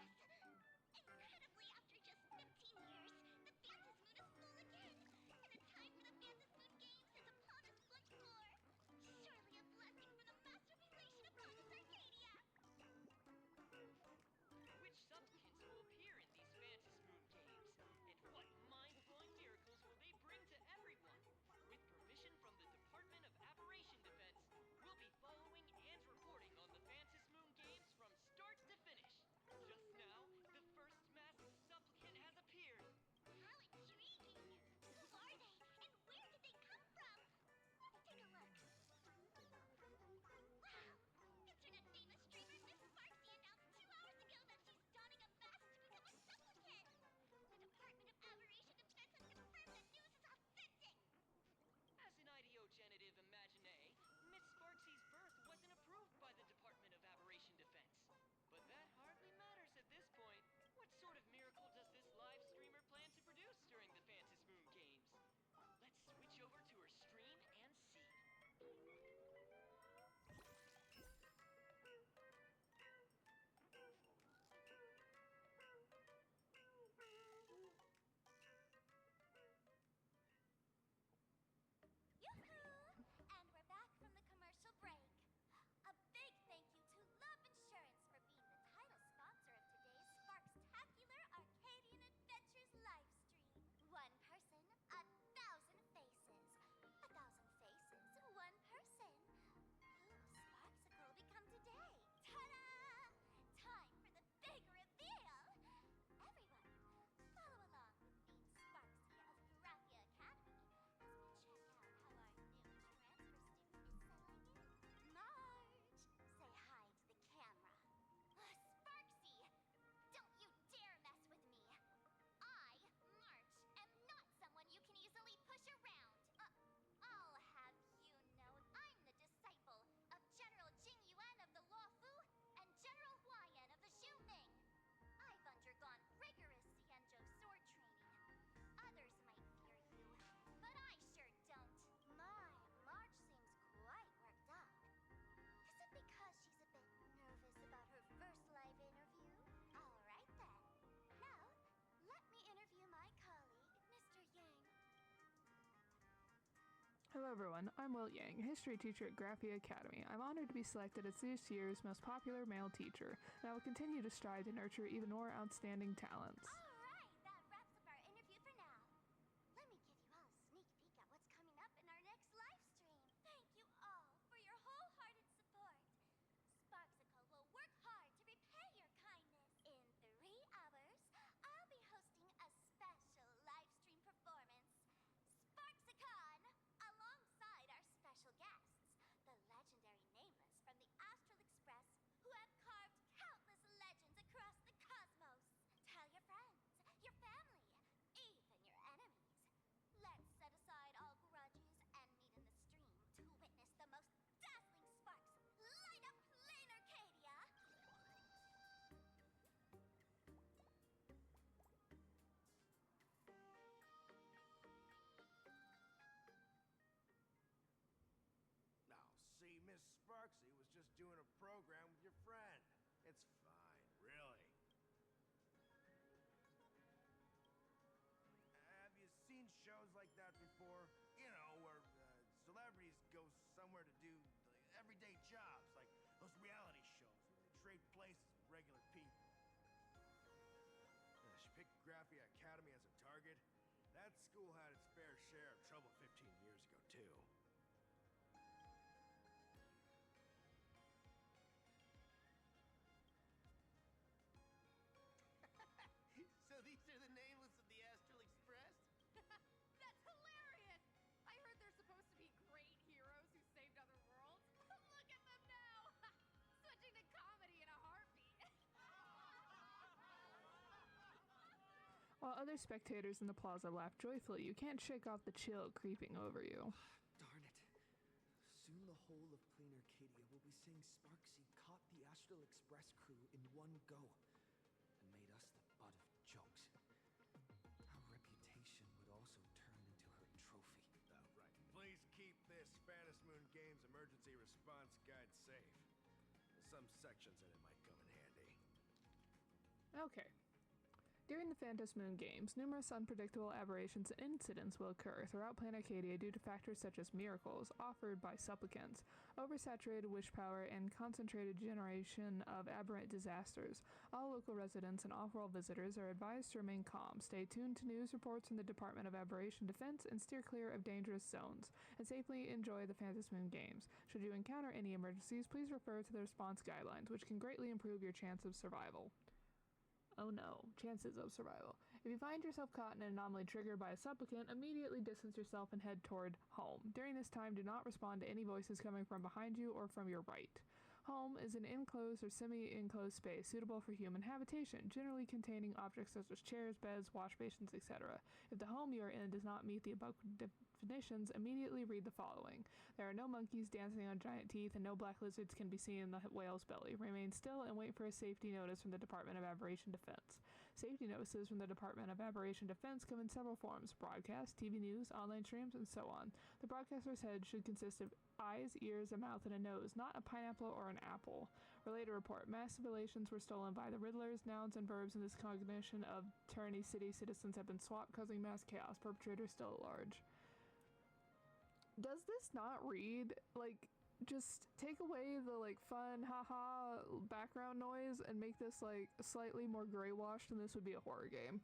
Incredibly, after just 15 years, the Phantasmoon is full again, and the time for the Phantasmoon games is upon us once more. Surely a blessing from the master relation upon us, Arcadia! Which supplicants will appear in these Phantasmoon games? And what mind-blowing miracles will they bring to everyone? With permission from the Department of Aberration Defense, we'll be following and reporting on the Phantasmoon games from start to finish. Just now, the first masked supplicant has appeared. How intriguing! Who are they, and where did they come from? Let's take a look. Wow! Internet famous streamer Miss Sparksy announced 2 hours ago that she's donning a mask to become a supplicant. The Department of Aberration Defense has confirmed the news is authentic. As an ideogenitive imaginae, Miss Sparksy's birth wasn't approved by the Department of Aberration Defense. But that hardly matters at this point. What sort of miracle does this live streamer plan to produce during the Phantasmoon games? Let's switch over to her stream and see. Yoo-hoo! And we're back from the commercial break. A big thank you to Love Insurance for being the title sponsor of today's Sparkstacular Arcadian Adventures live stream. One person, 1,000 faces. 1,000 faces, one person. Who will Sparksicle become today? Ta-da! Time for the big reveal! Everyone, follow along with Dean Sparksy of Graphia Academy as we check out how our new transfer student is settling in. Marge, say hi to the camera. Sparksy, don't you dare mess with me. I, March, am not someone you can easily push around. I'll have you know I'm the disciple of General Jing Yuan of the Luofu and General Huayan of the Zhu Ming. I've undergone rigorous Xianzhou sword training. Others might fear you, but I sure don't. My, March seems quite worked up. Is it because she's a bit nervous about her first live interview? All right then. Now, let me interview my colleague, Mr. Yang. Hello everyone, I'm Will Yang, history teacher at Graphia Academy. I'm honored to be selected as this year's most popular male teacher, and I will continue to strive to nurture even more outstanding talents. All right, that wraps up our interview for now. Let me give you all a sneak peek at what's coming up in our next live stream. Thank you all for your wholehearted support. Sparksicle will work hard to repay your kindness. In 3 hours, I'll be hosting a special live stream performance, Sparksicon, alongside our special guests, the legendary Nameless from the Astral Sparksy was just doing a program with your friend. It's fine, really. Have you seen shows like that before? You know, where celebrities go somewhere to do everyday jobs, like those reality shows where they trade places with regular people. She picked Graphia Academy as a target. That school had its fair share of trouble 15 years ago, too. So these are the nameless of the Astral Express? That's hilarious! I heard they're supposed to be great heroes who saved other worlds. Look at them now! Switching to comedy in a heartbeat. While other spectators in the plaza laugh joyfully, you can't shake off the chill creeping over you. Darn it. Soon the whole of Plain Arcadia will be saying Sparksy caught the Astral Express crew in one go and made us the butt of jokes. Our reputation would also turn into her trophy. Right. Please keep this Phantom Moon Games emergency response guide safe. Some sections in it might come in handy. Okay. During the Phantom Moon Games, numerous unpredictable aberrations and incidents will occur throughout Planet Arcadia due to factors such as miracles offered by supplicants, oversaturated wish power, and concentrated generation of aberrant disasters. All local residents and off-world visitors are advised to remain calm, stay tuned to news reports from the Department of Aberration Defense, and steer clear of dangerous zones, and safely enjoy the Phantom Moon Games. Should you encounter any emergencies, please refer to the response guidelines, which can greatly improve your chance of survival. Oh no, chances of survival. If you find yourself caught in an anomaly triggered by a supplicant, immediately distance yourself and head toward home. During this time, do not respond to any voices coming from behind you or from your right. Home is an enclosed or semi-enclosed space suitable for human habitation, generally containing objects such as chairs, beds, wash basins, etc. If the home you are in does not meet the above definitions, immediately read the following. There are no monkeys dancing on giant teeth, and no black lizards can be seen in the whale's belly. Remain still and wait for a safety notice from the Department of Aberration Defense. Safety notices from the Department of Aberration Defense come in several forms: broadcast, TV news, online streams, and so on. The broadcaster's head should consist of eyes, ears, a mouth, and a nose, not a pineapple or an apple. Related report: mass civilizations were stolen by the Riddlers. Nouns and verbs in this cognition of Tyranny City citizens have been swapped, causing mass chaos. Perpetrators still at large. Does this not read like, just take away the like fun haha background noise and make this like slightly more gray washed, and this would be a horror game?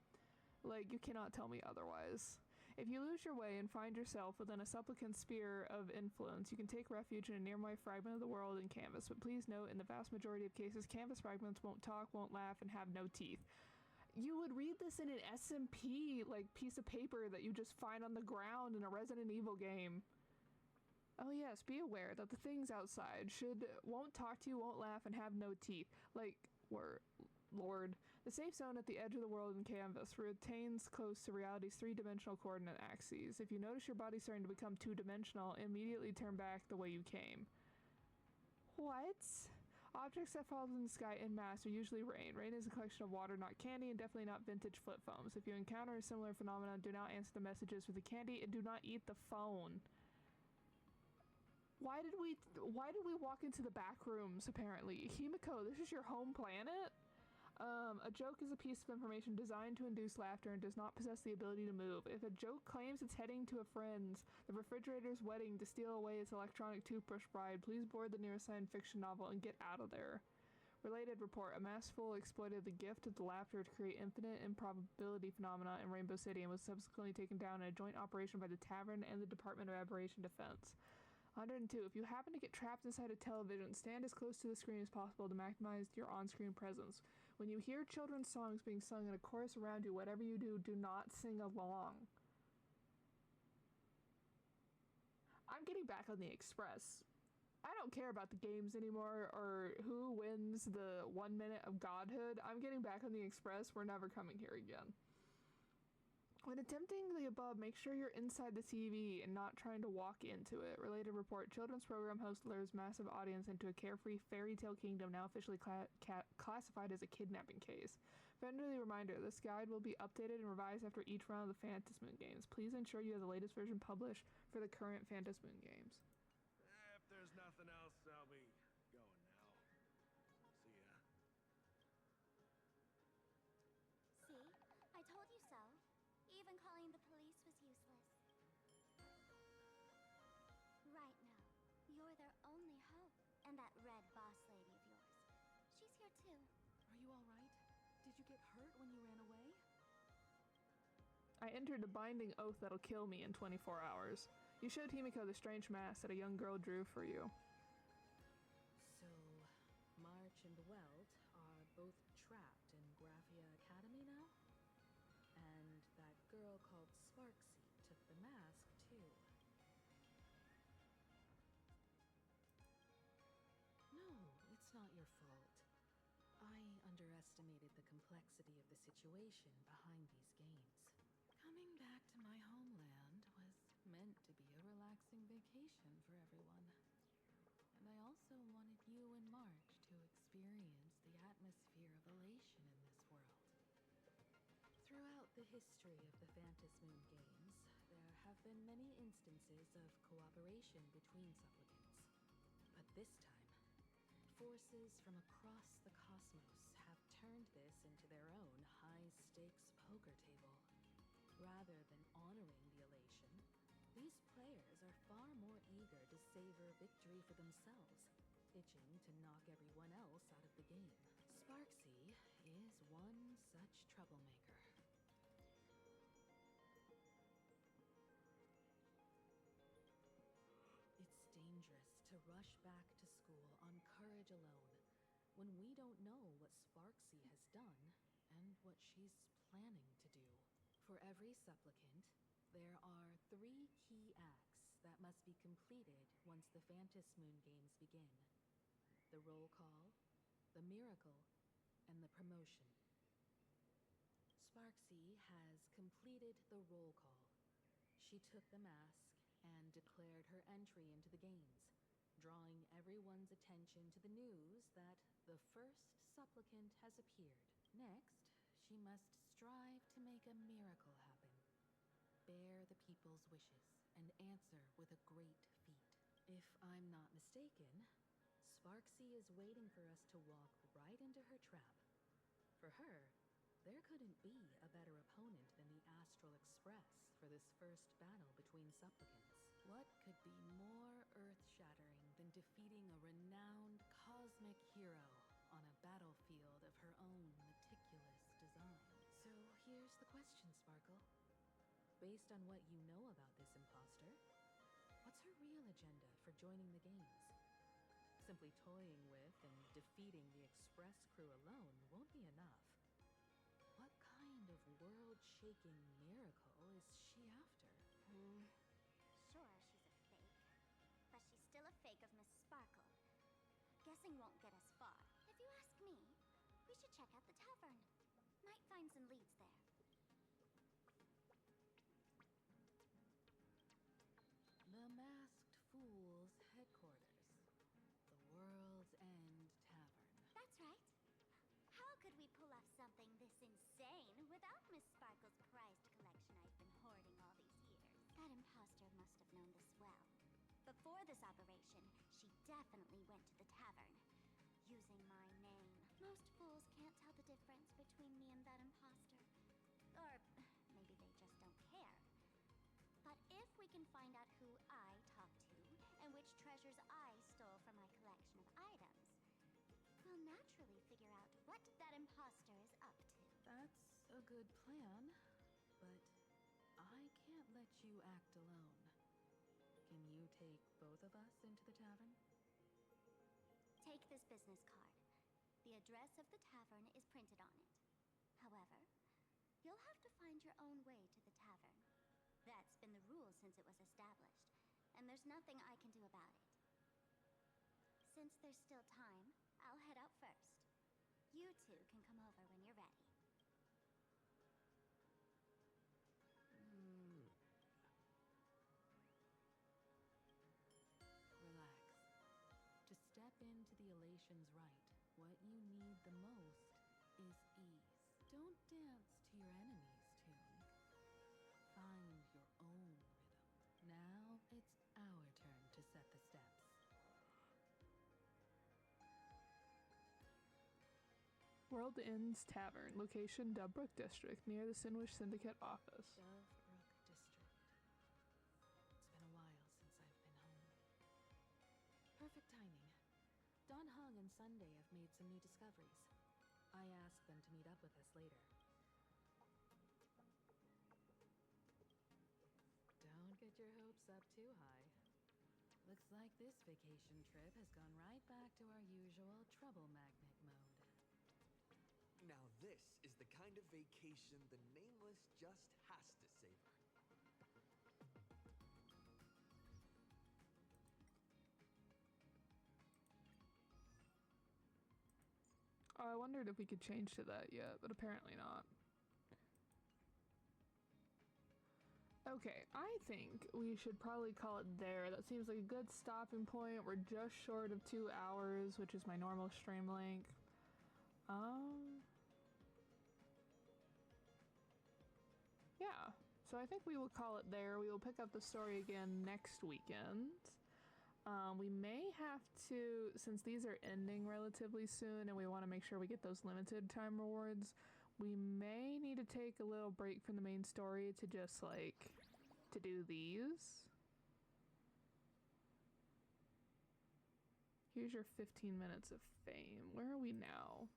Like, you cannot tell me otherwise. If you lose your way and find yourself within a supplicant sphere of influence, you can take refuge in a nearby fragment of the world in Canvas, but please note, in the vast majority of cases, Canvas fragments won't talk, won't laugh, and have no teeth. You would read this in an SMP like piece of paper that you just find on the ground in a Resident Evil game. Oh yes, be aware that the things outside won't talk to you, won't laugh, and have no teeth. Like, Lord. The safe zone at the edge of the world in Canvas retains close to reality's three-dimensional coordinate axes. If you notice your body starting to become two-dimensional, immediately turn back the way you came. What? Objects that fall from the sky en masse are usually rain. Rain is a collection of water, not candy, and definitely not vintage flip phones. If you encounter a similar phenomenon, do not answer the messages with the candy, and do not eat the phone. Why did we walk into the back rooms, apparently? Himiko, this is your home planet? A joke is a piece of information designed to induce laughter and does not possess the ability to move. If a joke claims it's heading to a friend's, the refrigerator's wedding to steal away its electronic toothbrush bride, please board the nearest science fiction novel and get out of there. Related report: a mass fool exploited the gift of the laughter to create infinite improbability phenomena in Rainbow City and was subsequently taken down in a joint operation by the Tavern and the Department of Aberration Defense. 102. If you happen to get trapped inside a television, stand as close to the screen as possible to maximize your on-screen presence. When you hear children's songs being sung in a chorus around you, whatever you do, do not sing along. I'm getting back on the Express. I don't care about the games anymore or who wins the 1 minute of godhood. I'm getting back on the Express. We're never coming here again. When attempting the above, make sure you're inside the TV and not trying to walk into it. Related report: children's program host lures massive audience into a carefree fairy tale kingdom now officially classified as a kidnapping case. Friendly reminder: this guide will be updated and revised after each round of the Phantom Moon Games. Please ensure you have the latest version published for the current Phantom Moon Games. there's nothing else, I'll be going now. See ya. See? I told you so. Even calling the police was useless. Right now, you're their only hope. And that red boss lady of yours. She's here too. Are you alright? Did you get hurt when you ran away? I entered a binding oath that'll kill me in 24 hours. You showed Himiko the strange mask that a young girl drew for you. So, March and Welt are both trapped in Graphia Academy now? And that girl called Sparksy took the mask, too. No, it's not your fault. I underestimated the complexity of the situation behind these games. Coming back to my homeland was meant to be a relaxing vacation for everyone. And I also wanted you and March to experience the atmosphere of elation in this world. Throughout the history of the Phantom Moon games, there have been many instances of cooperation between supplicants. But this time, forces from across the cosmos have turned this into their own high-stakes poker table. Rather than honoring the elation, these players are far more eager to savor victory for themselves, itching to knock everyone else out of the game. Sparksy is one such troublemaker. It's dangerous to rush back to school on courage alone, when we don't know what Sparksy has done and what she's planning to do. For every supplicant, there are 3 key acts that must be completed once the Phantom Moon games begin. The roll call, the miracle, and the promotion. Sparksy has completed the roll call. She took the mask and declared her entry into the games, drawing everyone's attention to the news that the first supplicant has appeared. Next, she must strive to make a miracle happen. Bear the people's wishes and answer with a great feat. If I'm not mistaken, Sparksy is waiting for us to walk right into her trap. For her, there couldn't be a better opponent than the Astral Express for this first battle between supplicants. What could be more earth-shattering than defeating a renowned cosmic hero on a battlefield of her own meticulous design? So here's the question, Sparkle. Based on what you know about this imposter, what's her real agenda for joining the games? Simply toying with and defeating the Express crew alone won't be enough. What kind of world-shaking miracle is she after? Sure, she's a fake. But she's still a fake of Miss Sparkle. Guessing won't get us far. If you ask me, we should check out the tavern. Might find some leads there. The Masked Fool's headquarters. The World's End Tavern. That's right. How could we pull off something this insane without Miss Sparkle's prized collection I've been hoarding all these years? That imposter must have known this well. Before this operation, she definitely went to the tavern. Using my name. Most fools can't tell the difference between me and that imposter. Or maybe they just don't care. But if we can find out who I talked to, and which treasures I stole from my collection of items, we'll naturally figure out what that imposter is up to. That's a good plan, but I can't let you act alone. Can you take both of us into the tavern? Take this business card. The address of the tavern is printed on it. However, you'll have to find your own way to the tavern. That's been the rule since it was established, and there's nothing I can do about it. Since there's still time, I'll head out first. You two can come over when you're ready. Relax. To step into the elation's right, what you need the most is ease. Don't dance to your enemy's tune. Find your own rhythm. Now it's our turn to set the steps. World Inn's Tavern, location Dubbrook District, near the Sinwish Syndicate office. Dovebrook District. It's been a while since I've been home. Perfect timing. Don Hung and Sunday have made some new discoveries. I asked them to meet up with us later. Don't get your hopes up too high. Looks like this vacation trip has gone right back to our usual trouble magnet mode. Now this is the kind of vacation the Nameless just has to savor. Oh, I wondered if we could change to that yet, but apparently not. Okay, I think we should probably call it there. That seems like a good stopping point. We're just short of 2 hours, which is my normal stream length. Yeah, so I think we will call it there. We will pick up the story again next weekend. We may have to, since these are ending relatively soon and we want to make sure we get those limited time rewards, we may need to take a little break from the main story to just like, to do these. Here's your 15 minutes of fame. Where are we now?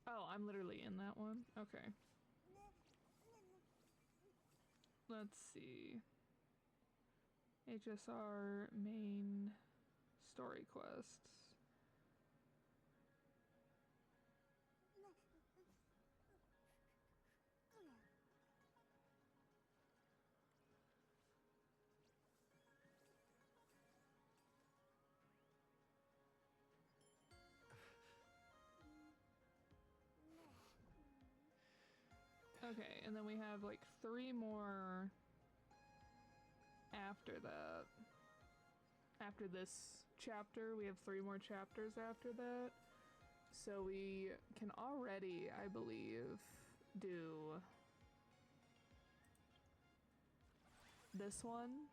Oh, I'm literally in that one. Okay. Let's see. HSR main story quests. Okay, and then we have like 3 more after that. After this chapter, we have 3 more chapters after that. So we can already, I believe, do this one.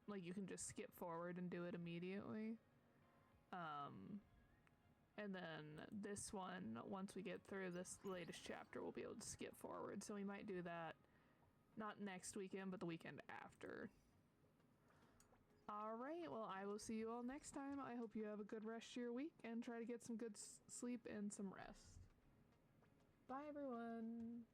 Like you can just skip forward and do it immediately. And then this one, once we get through this latest chapter, we'll be able to skip forward. So we might do that not next weekend, but the weekend after. Alright, well I will see you all next time. I hope you have a good rest of your week and try to get some good sleep and some rest. Bye everyone!